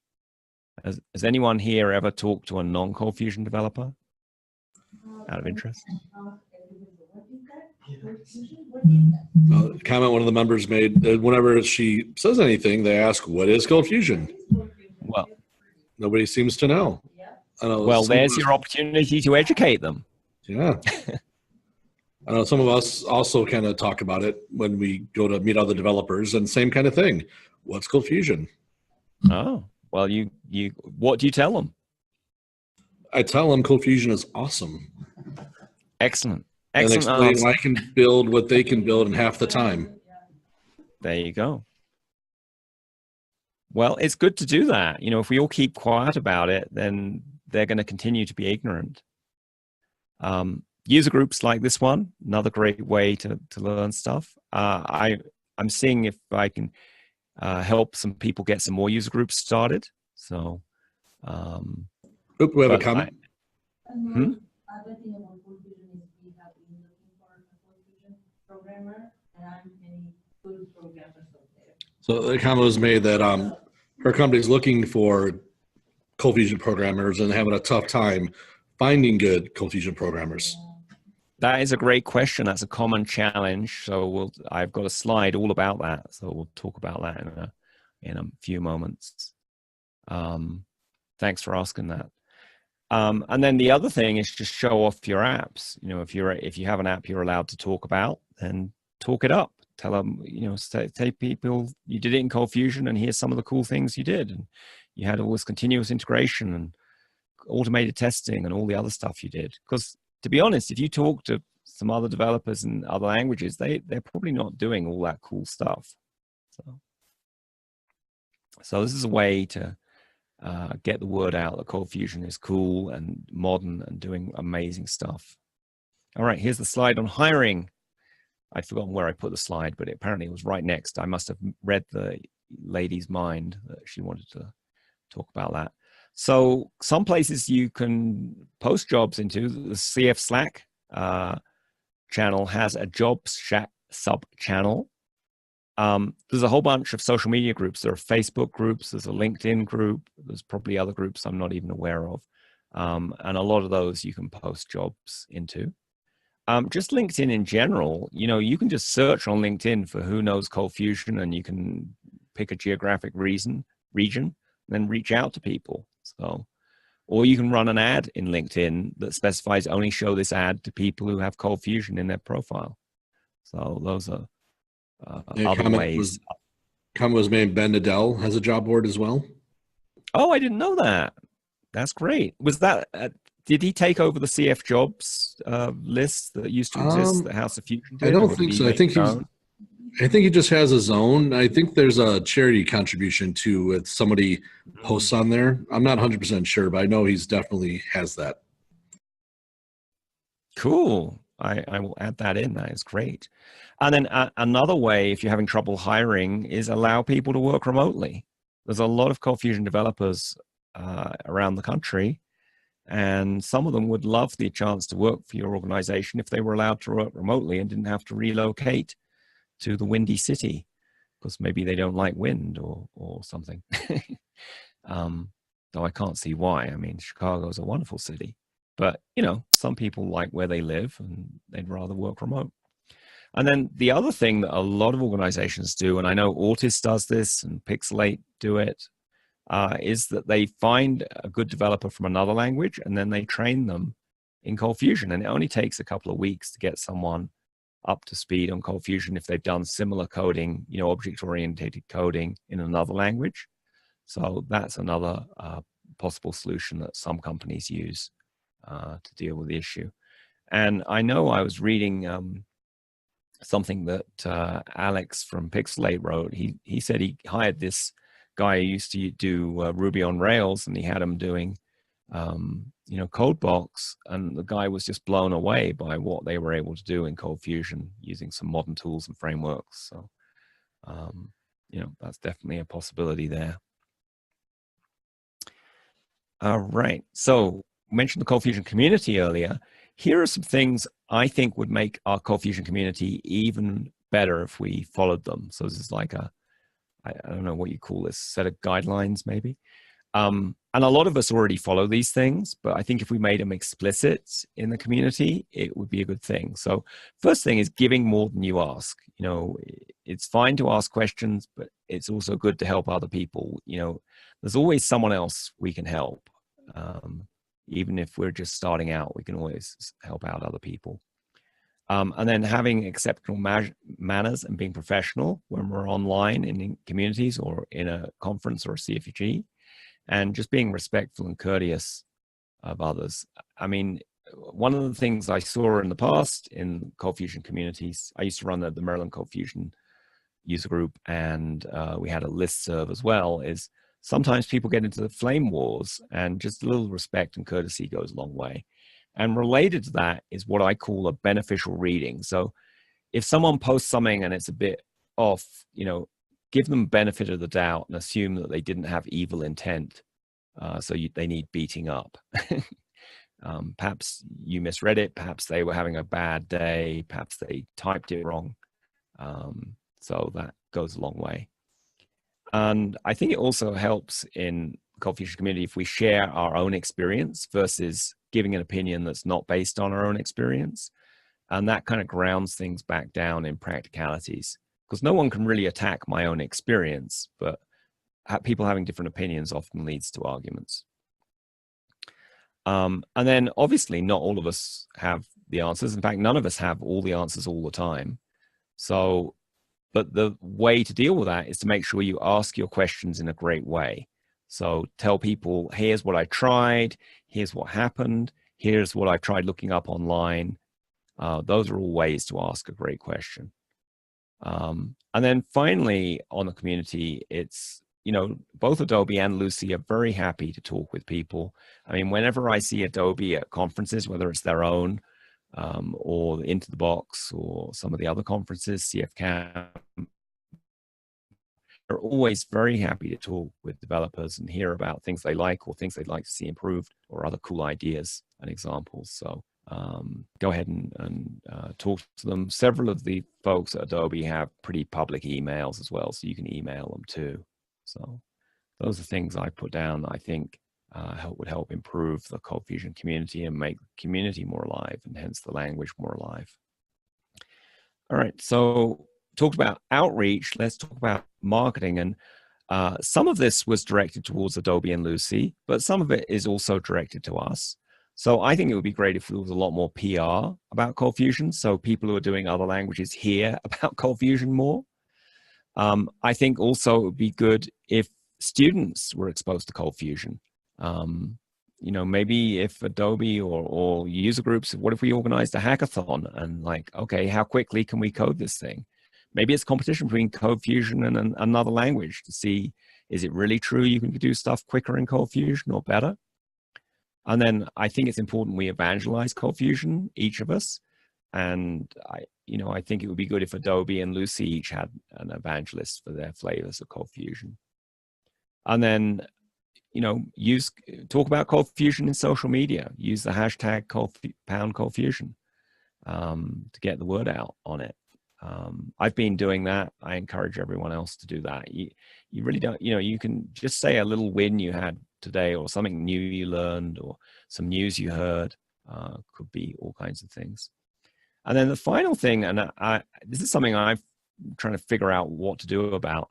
Has anyone here ever talked to a non-ColdFusion developer out of interest? Comment one of the members made, whenever she says anything, they ask, what is ColdFusion? Well, nobody seems to know. I know well, there's your opportunity to educate them. Yeah. I know some of us also kind of talk about it when we go to meet other developers, and same kind of thing. What's ColdFusion? Oh, well, what do you tell them? I tell them ColdFusion is awesome. Excellent. And explain why I can build what they can build in half the time. There you go. Well, it's good to do that. You know, if we all keep quiet about it, then they're going to continue to be ignorant. User groups like this one, another great way to learn stuff. I'm seeing if I can help some people get some more user groups started. So, we have a comment. Other thing about ColdFusion is we have been looking for a ColdFusion programmer, and I'm many good programmers out there. So the comment was made that her company is looking for ColdFusion programmers and having a tough time finding good ColdFusion programmers. That is a great question. That's a common challenge. So I've got a slide all about that. So we'll talk about that in a few moments. Thanks for asking that. And then the other thing is just show off your apps. You know, if you have an app you're allowed to talk about, then talk it up. Tell them, you know, say people, you did it in ColdFusion, and here's some of the cool things you did. And you had all this continuous integration and automated testing and all the other stuff you did. Because to be honest, if you talk to some other developers in other languages, they're probably not doing all that cool stuff. So this is a way to get the word out that ColdFusion is cool and modern and doing amazing stuff. All right, here's the slide on hiring. I'd forgotten where I put the slide, but apparently it was right next. I must have read the lady's mind that she wanted to talk about that. So some places you can post jobs into. The CF Slack channel has a jobs sub channel. There's a whole bunch of social media groups. There are Facebook groups, there's a LinkedIn group, there's probably other groups I'm not even aware of. And a lot of those you can post jobs into. Just LinkedIn in general, you know, you can just search on LinkedIn for who knows ColdFusion, and you can pick a geographic region, and then reach out to people. So, or you can run an ad in LinkedIn that specifies only show this ad to people who have ColdFusion in their profile. So those are other ways. Comment was made. Ben Nadell has a job board as well. Oh, I didn't know that. That's great. Was that, did he take over the CF Jobs list that used to exist, the House of Fusion did? I don't think so. I think he just has his own. I think there's a charity contribution too if somebody posts on there. I'm not 100% sure, but I know he's definitely has that. Cool. I will add that in. That is great. And then another way, if you're having trouble hiring, is allow people to work remotely. There's a lot of ColdFusion developers around the country, and some of them would love the chance to work for your organization if they were allowed to work remotely and didn't have to relocate to the windy city because maybe they don't like wind or something. Though I can't see why. I mean, Chicago's a wonderful city, but you know, some people like where they live and they'd rather work remote. And then the other thing that a lot of organizations do, and I know Ortis does this and Pixelate do it, is that they find a good developer from another language and then they train them in ColdFusion. And it only takes a couple of weeks to get someone up to speed on ColdFusion if they've done similar coding, you know, object-oriented coding in another language. So that's another possible solution that some companies use to deal with the issue. And I know I was reading something that Alex from Pixelate wrote. He said he hired this guy who used to do Ruby on Rails, and he had him doing, you know, CodeBox, and the guy was just blown away by what they were able to do in ColdFusion using some modern tools and frameworks. So, you know, that's definitely a possibility there. All right. So, I mentioned the ColdFusion community earlier. Here are some things I think would make our ColdFusion community even better if we followed them. So this is like a, I don't know what you call this, set of guidelines maybe. And a lot of us already follow these things, but I think if we made them explicit in the community, it would be a good thing. So first thing is giving more than you ask. You know, it's fine to ask questions, but it's also good to help other people. You know, there's always someone else we can help. Even if we're just starting out, we can always help out other people. And then having exceptional manners and being professional when we're online in communities or in a conference or a CFUG, and just being respectful and courteous of others. I mean, one of the things I saw in the past in ColdFusion communities, I used to run the Maryland ColdFusion user group, and we had a listserv as well, is sometimes people get into the flame wars, and just a little respect and courtesy goes a long way. And related to that is what I call a beneficial reading. So if someone posts something and it's a bit off, you know, give them benefit of the doubt and assume that they didn't have evil intent. So they need beating up. Perhaps you misread it. Perhaps they were having a bad day. Perhaps they typed it wrong. So that goes a long way. And I think it also helps in the ColdFusion community if we share our own experience versus giving an opinion that's not based on our own experience. And that kind of grounds things back down in practicalities, because no one can really attack my own experience, but people having different opinions often leads to arguments. And then obviously not all of us have the answers. In fact, none of us have all the answers all the time. So, but the way to deal with that is to make sure you ask your questions in a great way. So tell people, here's what I tried, here's what happened, here's what I tried looking up online. Those are all ways to ask a great question. And then finally on the community, it's, you know, both Adobe and Lucy are very happy to talk with people. I mean, whenever I see Adobe at conferences, whether it's their own or Into the Box or some of the other conferences, CFCAM, they're always very happy to talk with developers and hear about things they like or things they'd like to see improved or other cool ideas and examples. So go ahead and talk to them. Several of the folks at Adobe have pretty public emails as well, so you can email them too. So those are things I put down that I think would help improve the ColdFusion community and make the community more alive, and hence the language more alive. All right, so talked about outreach. Let's talk about marketing. And some of this was directed towards Adobe and Lucy, but some of it is also directed to us. So I think it would be great if there was a lot more PR about ColdFusion, so people who are doing other languages hear about ColdFusion more. I think also it would be good if students were exposed to ColdFusion. You know, maybe if Adobe or user groups, what if we organized a hackathon and like, okay, how quickly can we code this thing? Maybe it's competition between ColdFusion and another language to see, is it really true you can do stuff quicker in ColdFusion or better? And then I think it's important we evangelize ColdFusion, each of us. And I think it would be good if Adobe and Lucy each had an evangelist for their flavors of ColdFusion. And then, talk about ColdFusion in social media. Use the hashtag #ColdFusion to get the word out on it. I've been doing that. I encourage everyone else to do that. You really don't, you can just say a little win you had today or something new you learned or some news you heard. Could be all kinds of things. And then the final thing, and this is something I'm trying to figure out what to do about.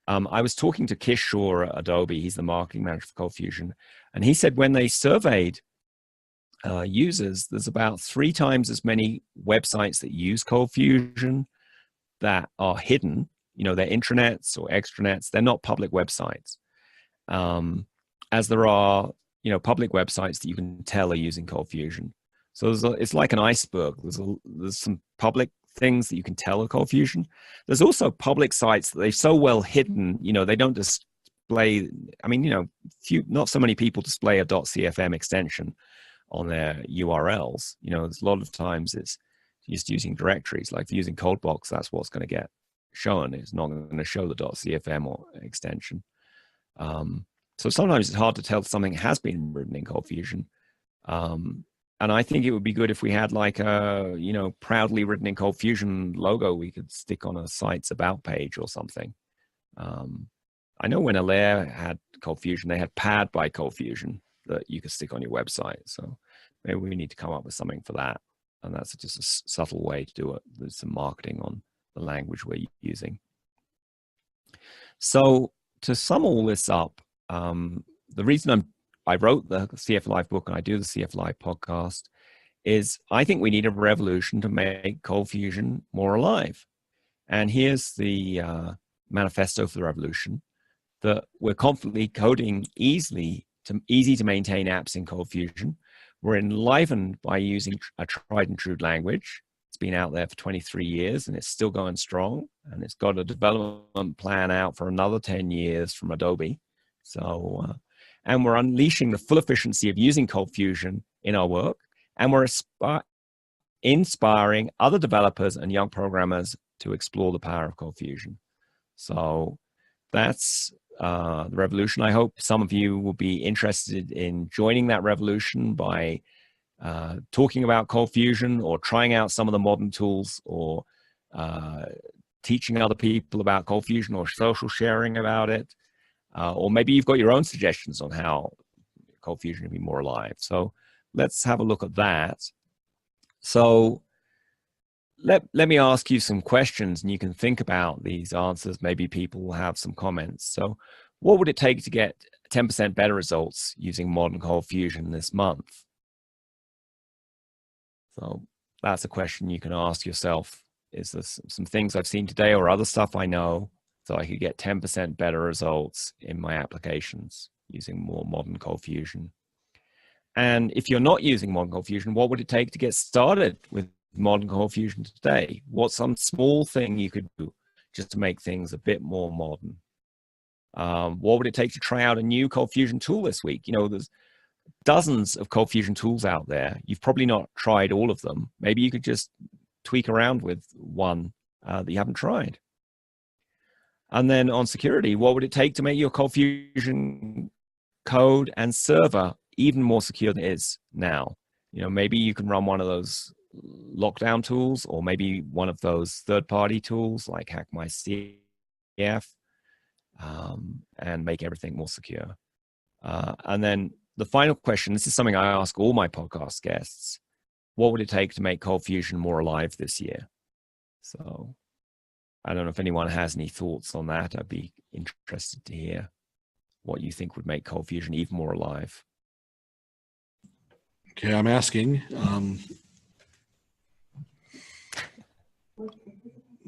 I was talking to Kish Shaw at Adobe. He's the marketing manager for ColdFusion. And he said when they surveyed users, there's about 3 times as many websites that use ColdFusion that are hidden. They're intranets or extranets. They're not public websites. As there are, public websites that you can tell are using ColdFusion. So it's like an iceberg. There's some public things that you can tell are ColdFusion. There's also public sites that they're so well hidden, they don't display. I mean, not so many people display a .cfm extension on their URLs. There's a lot of times it's just using directories. Like using ColdBox, that's what's going to get shown. It's not going to show the .cfm or extension. So sometimes it's hard to tell if something has been written in ColdFusion. And I think it would be good if we had like a, proudly written in ColdFusion logo we could stick on a site's about page or something. I know when Alaire had ColdFusion, they had Pad by ColdFusion that you could stick on your website. So maybe we need to come up with something for that. And that's just a subtle way to do it. There's some marketing on the language we're using. So to sum all this up, the reason I wrote the CF Live book and I do the CF Live podcast is I think we need a revolution to make ColdFusion more alive. And here's the manifesto for the revolution: that we're confidently coding easy to maintain apps in ColdFusion. We're enlivened by using a tried and true language. It's been out there for 23 years and it's still going strong. And it's got a development plan out for another 10 years from Adobe. So, and we're unleashing the full efficiency of using ColdFusion in our work. And we're inspiring other developers and young programmers to explore the power of ColdFusion. So that's the revolution. I hope some of you will be interested in joining that revolution by talking about ColdFusion or trying out some of the modern tools or teaching other people about ColdFusion or social sharing about it. Or maybe you've got your own suggestions on how ColdFusion can be more alive. So let's have a look at that. So let me ask you some questions and you can think about these answers. Maybe people will have some comments. So what would it take to get 10% better results using modern ColdFusion this month? So that's a question you can ask yourself. Is there some things I've seen today or other stuff I know so I could get 10% better results in my applications using more modern ColdFusion? And if you're not using modern ColdFusion, what would it take to get started with modern ColdFusion today? What's some small thing you could do just to make things a bit more modern? What would it take to try out a new ColdFusion tool this week? There's dozens of ColdFusion tools out there. You've probably not tried all of them. Maybe you could just tweak around with one that you haven't tried. And then on security, what would it take to make your ColdFusion code and server even more secure than it is now? You know, maybe you can run one of those lockdown tools, or maybe one of those third-party tools like HackMyCF, and make everything more secure. And then the final question, this is something I ask all my podcast guests: what would it take to make ColdFusion more alive this year? So I don't know if anyone has any thoughts on that. I'd be interested to hear what you think would make ColdFusion even more alive. Okay, I'm asking.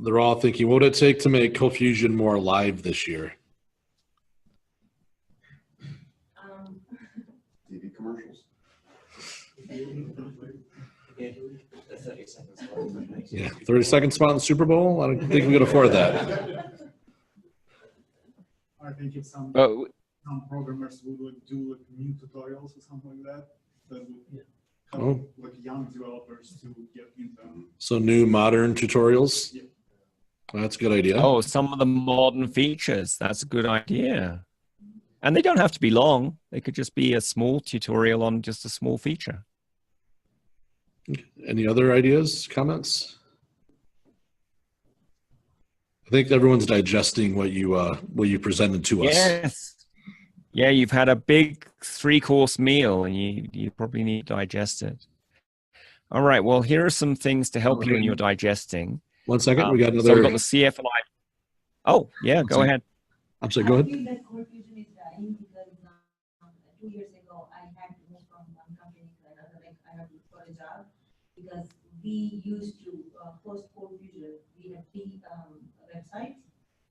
They're all thinking, what would it take to make ColdFusion more alive this year? TV commercials. Yeah, 30-second spot in the Super Bowl? I don't think we could afford that. I think if some programmers would do like new tutorials or something like that, that would help like young developers to get into. So new modern tutorials? Yeah. Well, that's a good idea. Oh, some of the modern features. That's a good idea. And they don't have to be long. They could just be a small tutorial on just a small feature. Any other ideas, comments? I think everyone's digesting what you presented to us. Yes. Yeah, you've had a big 3-course meal and you probably need to digest it. All right, well, here are some things to help you in your digesting. 1 second, we got another. So we've got the CF Alive. Oh, yeah, go ahead. I'm sorry, go ahead. I feel that ColdFusion is dying because 2 years ago, I had to move from one company to another, like I had to look for a job, because we used to post ColdFusion. We had 3 websites,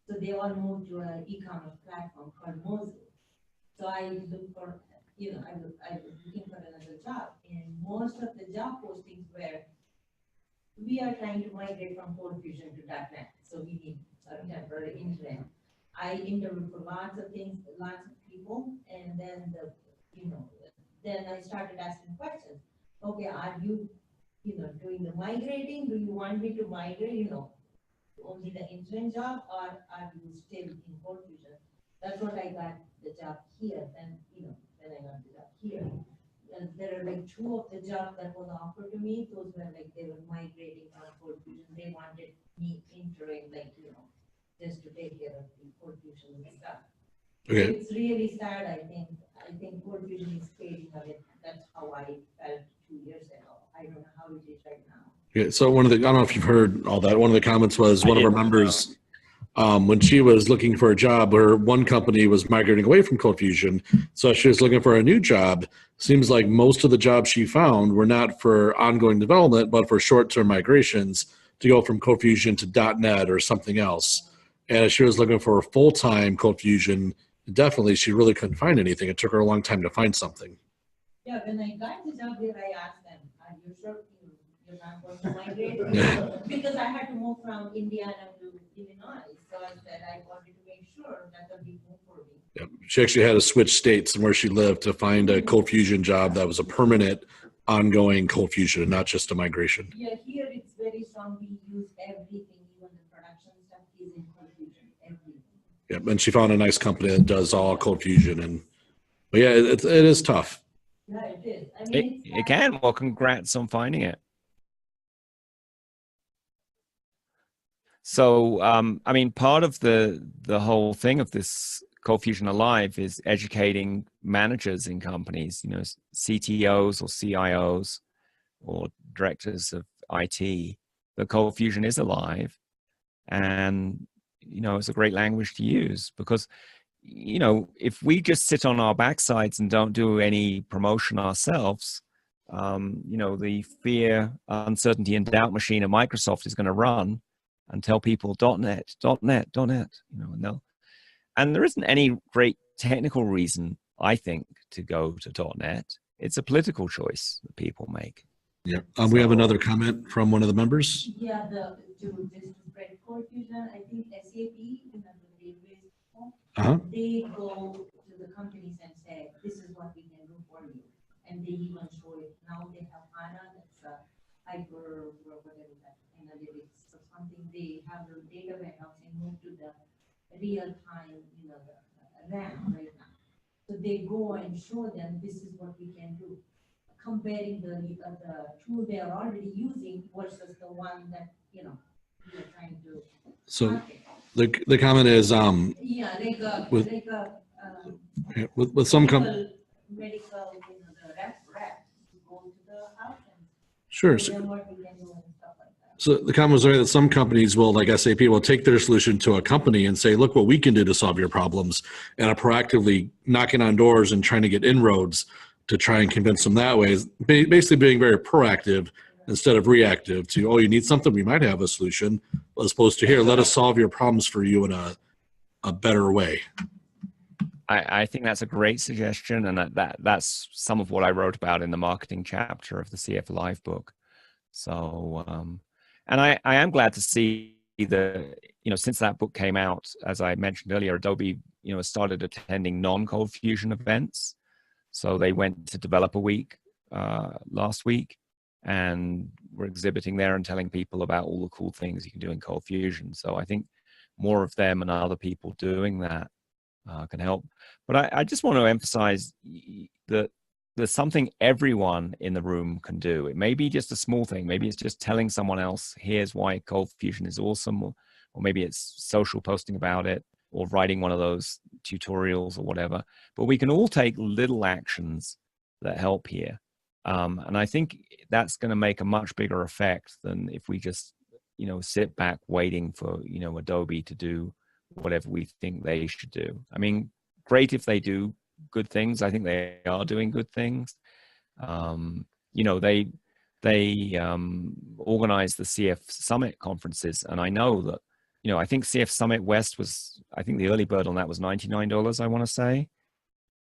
so they all moved to an e-commerce platform called Mozu. So I looked for, I was looking for another job, and most of the job postings were, we are trying to migrate from ColdFusion to .NET, so we need a temporary intern. I interviewed for lots of things, lots of people, and then then I started asking questions. Okay, are you, doing the migrating? Do you want me to migrate, only the intern job, or are you still in ColdFusion? That's what I got the job here. Then, then I got the job here. And there are like 2 of the jobs that was offered to me. Those were like, they were migrating from ColdFusion. They wanted me entering, like, just to take care of the ColdFusion and stuff. Okay. So it's really sad, I think. I think ColdFusion is fading away. That's how I felt 2 years ago. I don't know how it is right now. Okay, so I don't know if you've heard all that. One of the comments was one of our members, when she was looking for a job, her one company was migrating away from ColdFusion, so she was looking for a new job. Seems like most of the jobs she found were not for ongoing development, but for short-term migrations to go from ColdFusion to .NET or something else. And as she was looking for a full-time ColdFusion, definitely she really couldn't find anything. It took her a long time to find something. Yeah, when I got the job there, I asked them, are you sure you're not going to migrate? Because I had to move from Indiana to Illinois. So I said I wanted to make sure that's a big move for me. Yep. She actually had to switch states and where she lived to find a ColdFusion job that was a permanent, ongoing ColdFusion and not just a migration. Yeah, here it's very strong. We use everything, even the production stuff is in ColdFusion, everything. Yep, and she found a nice company that does all ColdFusion. But yeah, it is tough. Yeah, it is. I mean, It can. Well, congrats on finding it. So, I mean, part of the whole thing of this ColdFusion Alive is educating managers in companies, CTOs or CIOs or directors of IT, that ColdFusion is alive, and it's a great language to use, because if we just sit on our backsides and don't do any promotion ourselves, the fear, uncertainty, and doubt machine at Microsoft is going to run and tell people .NET, .NET, .NET, and there isn't any great technical reason, I think, to go to .NET. It's a political choice that people make. Yeah. We have another comment from one of the members. yeah, to spread ColdFusion, I think SAP, the database people, they go to the companies and say, this is what we can do for you. And they even show it. Now they have HANA, that's a hyper, whatever that analytics or something. They have the data warehouse and move to the real-time, RAM right now. So they go and show them this is what we can do, comparing the tool they are already using versus the one that we are trying to. So market. the comment is Yeah, with- with some medical, the rep to go to the house and sure. show them what we can do and stuff like that. So the comment was that some companies will, like SAP, will take their solution to a company and say, look what we can do to solve your problems, and are proactively knocking on doors and trying to get inroads to try and convince them that way. Basically being very proactive instead of reactive to, oh, you need something, we might have a solution, as opposed to here, let us solve your problems for you in a better way. I think that's a great suggestion, and that's some of what I wrote about in the marketing chapter of the CF Alive book. So, and I am glad to see since that book came out, as I mentioned earlier, Adobe, started attending non-ColdFusion events. So they went to Developer Week last week, and were exhibiting there and telling people about all the cool things you can do in ColdFusion. So I think more of them and other people doing that can help. But I just want to emphasize that there's something everyone in the room can do. It may be just a small thing. Maybe it's just telling someone else, here's why ColdFusion is awesome, or maybe it's social posting about it, or writing one of those tutorials or whatever. But we can all take little actions that help here. And I think that's going to make a much bigger effect than if we just, sit back waiting for, Adobe to do whatever we think they should do. I mean, great if they do good things. I think they are doing good things. They organize the CF Summit conferences, and I know that, I think CF Summit West was, I think the early bird on that was $99, I want to say.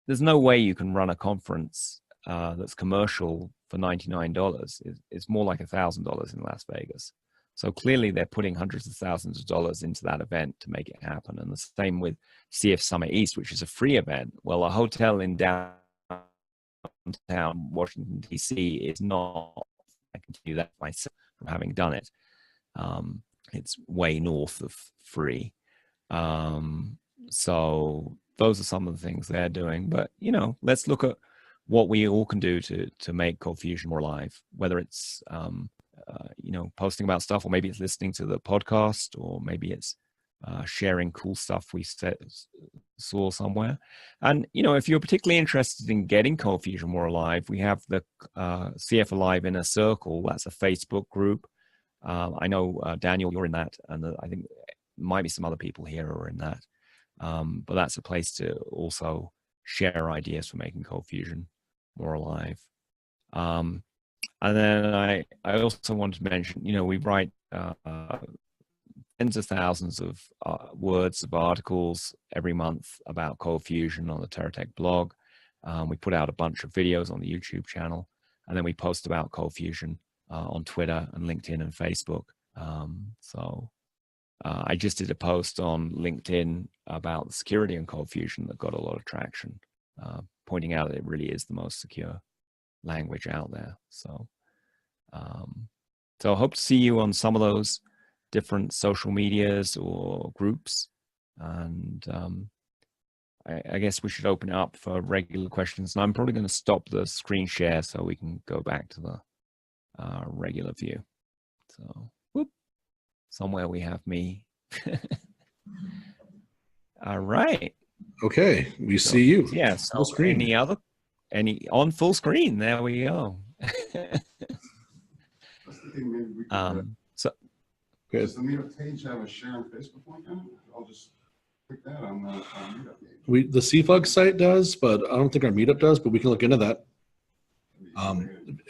There's no way you can run a conference that's commercial for $99. It's more like $1,000 in Las Vegas. So clearly they're putting hundreds of thousands of dollars into that event to make it happen. And the same with CF Summit East, which is a free event. Well, a hotel in downtown Washington, D.C. is not, I can tell you that myself from having done it. It's way north of free. So those are some of the things they're doing. But, let's look at what we all can do to make ColdFusion more alive, whether it's posting about stuff, or maybe it's listening to the podcast, or maybe it's sharing cool stuff we saw somewhere. And, if you're particularly interested in getting ColdFusion more alive, we have the CF Alive Inner Circle. That's a Facebook group. I know, Daniel, you're in that, and I think might be some other people here who are in that. But that's a place to also share ideas for making ColdFusion more alive. And then I also wanted to mention, we write tens of thousands of words of articles every month about ColdFusion on the TerraTech blog. We put out a bunch of videos on the YouTube channel, and then we post about ColdFusion on Twitter and LinkedIn and Facebook. I just did a post on LinkedIn about the security in ColdFusion that got a lot of traction, pointing out that it really is the most secure language out there. So I hope to see you on some of those different social medias or groups. And I guess we should open it up for regular questions. And I'm probably going to stop the screen share so we can go back to the regular view. So, whoop, somewhere we have me. All right. Okay, we see you. Yeah. So any on full screen? There we go. Does the meetup page have a share on Facebook link on it? I'll just click that on the meetup page. The CFUG site does, but I don't think our meetup does, but we can look into that.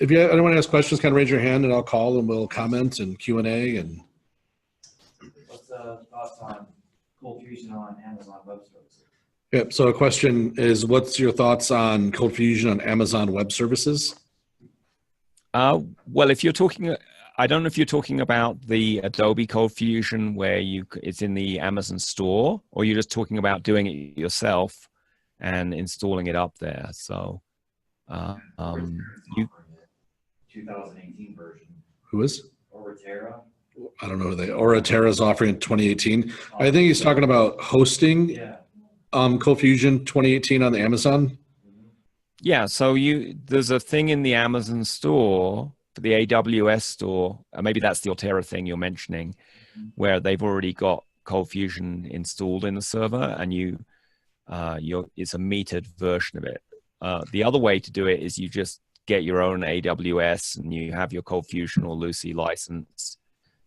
If anyone has questions, kind of raise your hand and I'll call and we'll comment and Q&A. And what's the thoughts on ColdFusion on Amazon Web Services? Yep. So a question is, what's your thoughts on ColdFusion on Amazon Web Services? Well, if you're talking, I don't know if you're talking about the Adobe ColdFusion where it's in the Amazon store, or you're just talking about doing it yourself and installing it up there. So, 2018 version. Who is? Ortera. I don't know who they, or Atera's offering in 2018. I think he's talking about hosting Yeah. ColdFusion 2018 on the Amazon. Yeah, so there's a thing in the Amazon store, for the AWS store, maybe that's the Altera thing you're mentioning, where they've already got ColdFusion installed in the server, and it's a metered version of it. The other way to do it is you just get your own AWS and you have your ColdFusion or Lucy license,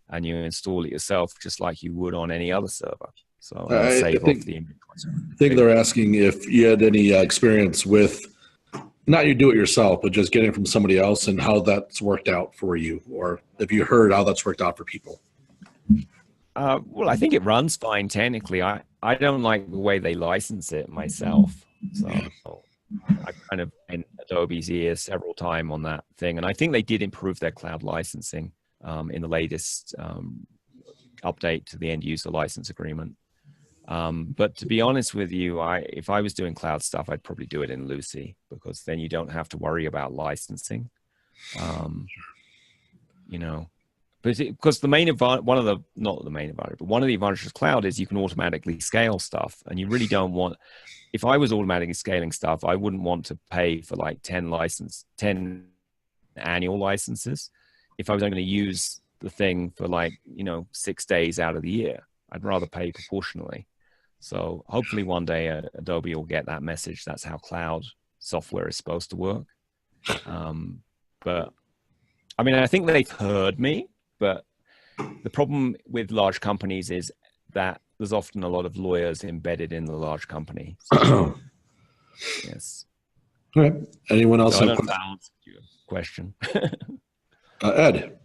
and you install it yourself just like you would on any other server. So save off the inventory. I think they're asking if you had any experience with, not you do it yourself, but just getting it from somebody else and how that's worked out for you, or if you heard how that's worked out for people. Well, I think it runs fine technically. I don't like the way they license it myself. So I kind of in Adobe's ear several times on that thing. And I think they did improve their cloud licensing in the latest update to the end user license agreement. But to be honest with you, if I was doing cloud stuff, I'd probably do it in Lucy, because then you don't have to worry about licensing. You know, because the main advantage, one of the advantages of cloud is you can automatically scale stuff, and you really don't want. If I was automatically scaling stuff, I wouldn't want to pay for like 10 annual licenses if I was only going to use the thing for 6 days out of the year. I'd rather pay proportionally. So hopefully one day Adobe will get that message. That's how cloud software is supposed to work. But I mean, I think they've heard me, but the problem with large companies is that there's often a lot of lawyers embedded in the large company. So, yes. All right. Anyone else So have a question? Ed.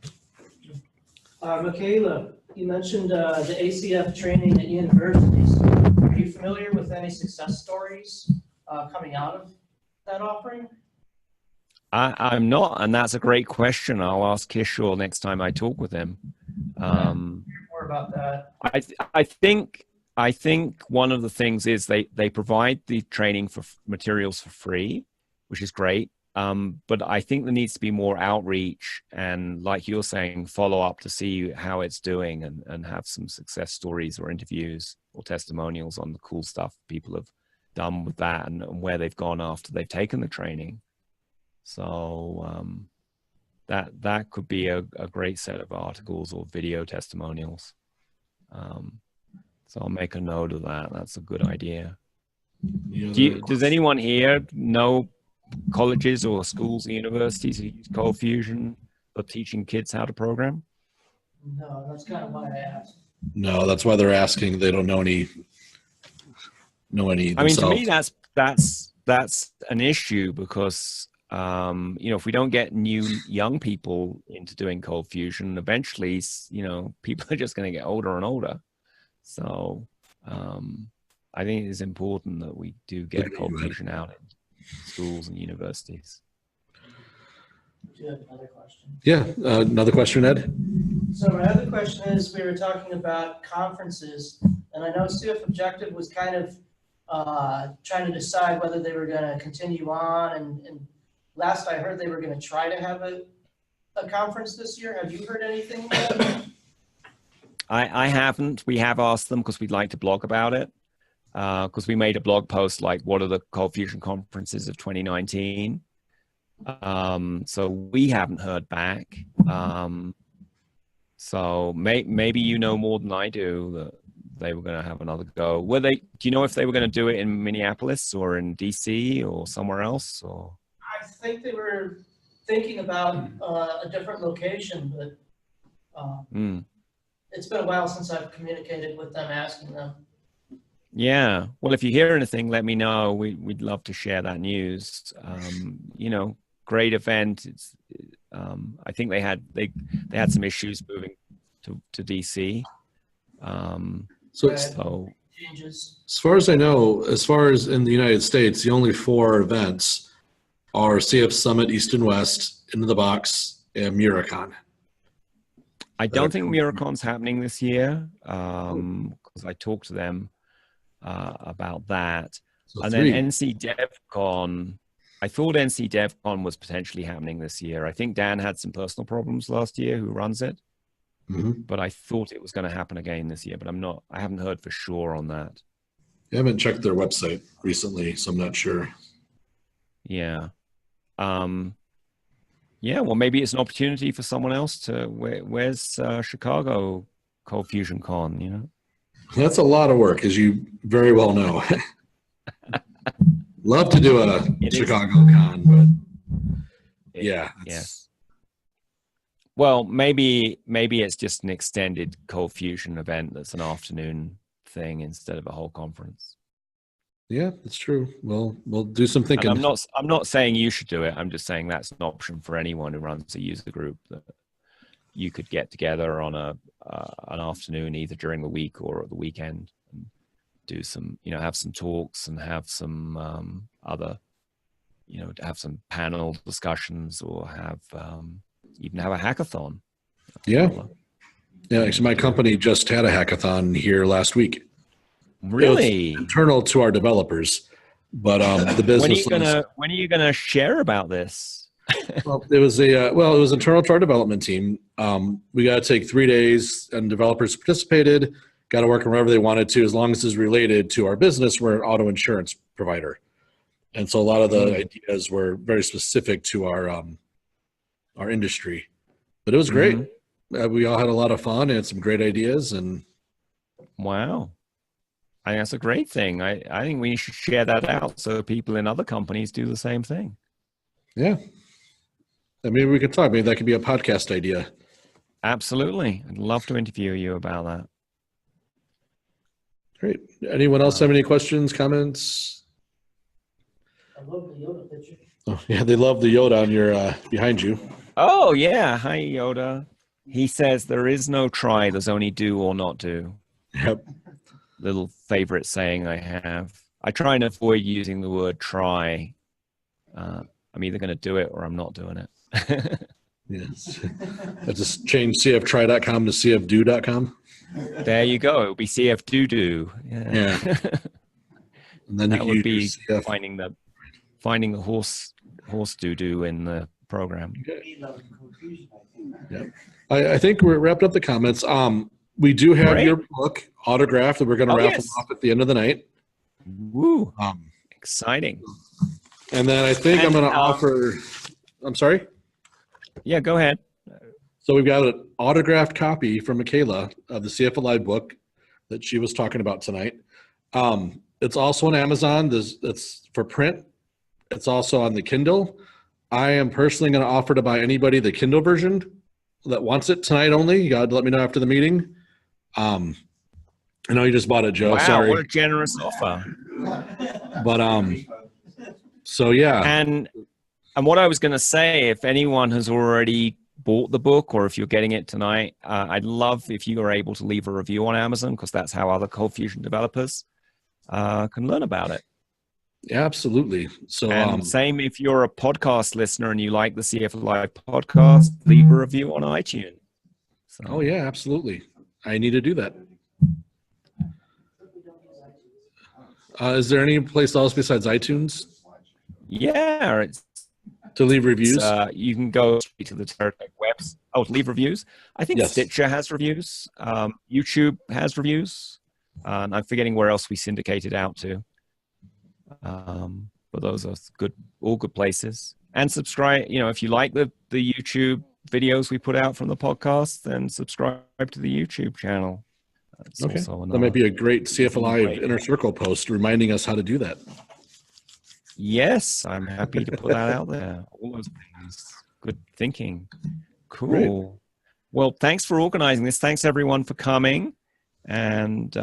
Michaela, you mentioned the ACF training at universities. Are you familiar with any success stories coming out of that offering? I'm not, and that's a great question. I'll ask Kishore next time I talk with him. More about that. I think one of the things is they provide the training for materials for free, which is great. But I think there needs to be more outreach and, like you're saying, follow up to see how it's doing, and have some success stories or interviews or testimonials on the cool stuff people have done with that, and where they've gone after they've taken the training. So that could be a great set of articles or video testimonials. So I'll make a note of that. That's a good idea. Does anyone here know colleges or schools or universities who use ColdFusion for teaching kids how to program? No, that's kind of why I asked. No, that's why they're asking. They don't know any. I mean, to me, that's an issue, because if we don't get new young people into doing ColdFusion, eventually, people are just going to get older and older. So I think it is important that we do get ColdFusion out in schools and universities. Do you have another question? Yeah, another question, Ed? So my other question is, we were talking about conferences, and I know CF Objective was kind of trying to decide whether they were going to continue on, and last I heard they were going to try to have a conference this year. Have you heard anything yet? I haven't. We have asked them because we'd like to blog about it, because we made a blog post like, what are the ColdFusion conferences of 2019? So we haven't heard back. So maybe you know more than I do that they were going to have another go. Do you know if they were going to do it in Minneapolis or in DC or somewhere else? Or I think they were thinking about a different location, but it's been a while since I've communicated with them, asking them. Yeah. Well, if you hear anything, let me know. We'd love to share that news. Great event. It's, I think they had some issues moving to DC. So changes. As far as I know, as far as in the United States, the only 4 events are CF Summit, East and West, Into the Box, and Miracon. I don't think Miracon's happening this year, because I talked to them about that. So and 3. then NC DevCon, I thought NC DevCon was potentially happening this year. I think Dan had some personal problems last year, who runs it. but I thought it was going to happen again this year, but I haven't heard for sure on that. I haven't checked their website recently, so I'm not sure. Yeah. Yeah, well, maybe it's an opportunity for someone else to, where's Chicago ColdFusion Con, you know? That's a lot of work, as you very well know. Love to do a Chicago Con, but yeah. Yes. Well, maybe it's just an extended ColdFusion event that's an afternoon thing instead of a whole conference. Yeah, that's true. Well, we'll do some thinking. And I'm not saying you should do it. I'm just saying that's an option for anyone who runs a user group, that you could get together on an afternoon, either during the week or at the weekend, and do some, you know, have some talks and have some other, you know, have some panel discussions, or have even have a hackathon. Yeah. Yeah, actually, my company just had a hackathon here last week. Really? It was internal to our developers, but the business. When are you gonna share about this? Well, it was it was internal to our development team. We got to take 3 days, and developers participated. Got to work on wherever they wanted to, as long as it's related to our business. We're an auto insurance provider, and so a lot of the ideas were very specific to our industry. But it was great. We all had a lot of fun and some great ideas. And wow. I think that's a great thing. I think we should share that out so people in other companies do the same thing. Yeah. And maybe we could talk. Maybe that could be a podcast idea. Absolutely. I'd love to interview you about that. Great. Anyone else have any questions, comments? I love the Yoda picture. Oh, yeah, they love the Yoda on your behind you. Oh, yeah. Hi, Yoda. He says there is no try. There's only do or not do. Yep. Little favorite saying I have. I try and avoid using the word try. I'm either going to do it or I'm not doing it. Yes. I just changed cftry.com to cfdo.com. There you go. It would be cfdo. Yeah. And then that would be CF. finding the horse doo-doo in the program. Yeah. I think we're wrapped up the comments. We do have your book autographed that we're going to raffle off at the end of the night. Woo! Exciting. And then I think I'm going to offer. I'm sorry. Yeah, go ahead. So we've got an autographed copy from Michaela of the CF Alive book that she was talking about tonight. It's also on Amazon. It's for print. It's also on the Kindle. I am personally going to offer to buy anybody the Kindle version that wants it tonight only. You got to let me know after the meeting. I know you just bought it, Joe. Wow, sorry. what a generous offer. But so yeah. And what I was going to say, if anyone has already bought the book, or if you're getting it tonight, I'd love if you are able to leave a review on Amazon, because that's how other ColdFusion developers can learn about it. Yeah, absolutely. So same if you're a podcast listener and you like the CF Live podcast, leave a review on iTunes. So, oh yeah, absolutely. I need to do that. Is there any place else besides iTunes? Yeah, it's to leave reviews. You can go to the Teratech webs. Oh, to leave reviews. I think Yes. Stitcher has reviews. YouTube has reviews. And I'm forgetting where else we syndicate it out to. But those are good, all good places. And subscribe. You know, if you like the YouTube videos we put out from the podcast, then subscribe to the YouTube channel. That's Okay, also that might be a great CF Alive Inner Circle post reminding us how to do that. Yes, I'm happy to put that out there. All those things. Good thinking. Cool. Great. Well, thanks for organizing this. Thanks everyone for coming. And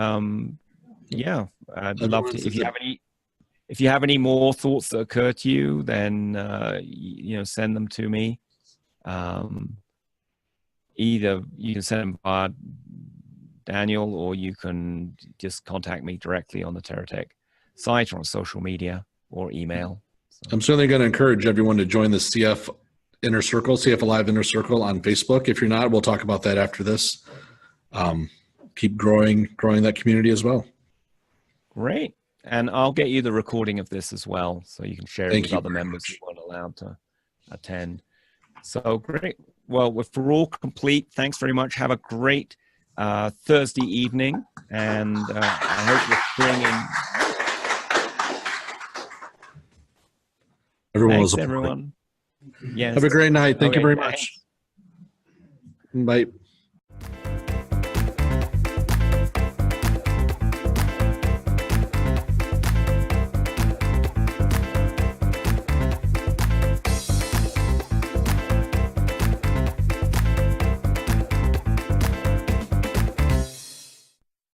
yeah, I'd love to. If you have any more thoughts that occur to you, then you know, send them to me. Either you can send them via Daniel, or you can just contact me directly on the Teratech site or on social media or email. So. I'm certainly going to encourage everyone to join the CF Inner Circle, CF Alive Inner Circle on Facebook. If you're not, we'll talk about that after this. Keep growing that community as well. Great. And I'll get you the recording of this as well, so you can share it with other members who weren't allowed to attend. So great. Well, if we're all complete, thanks very much. Have a great Thursday evening, and I hope you're bringing. Everyone Thanks, was everyone. Yes. Have a great night. Thank you Okay, very thanks. much. Bye.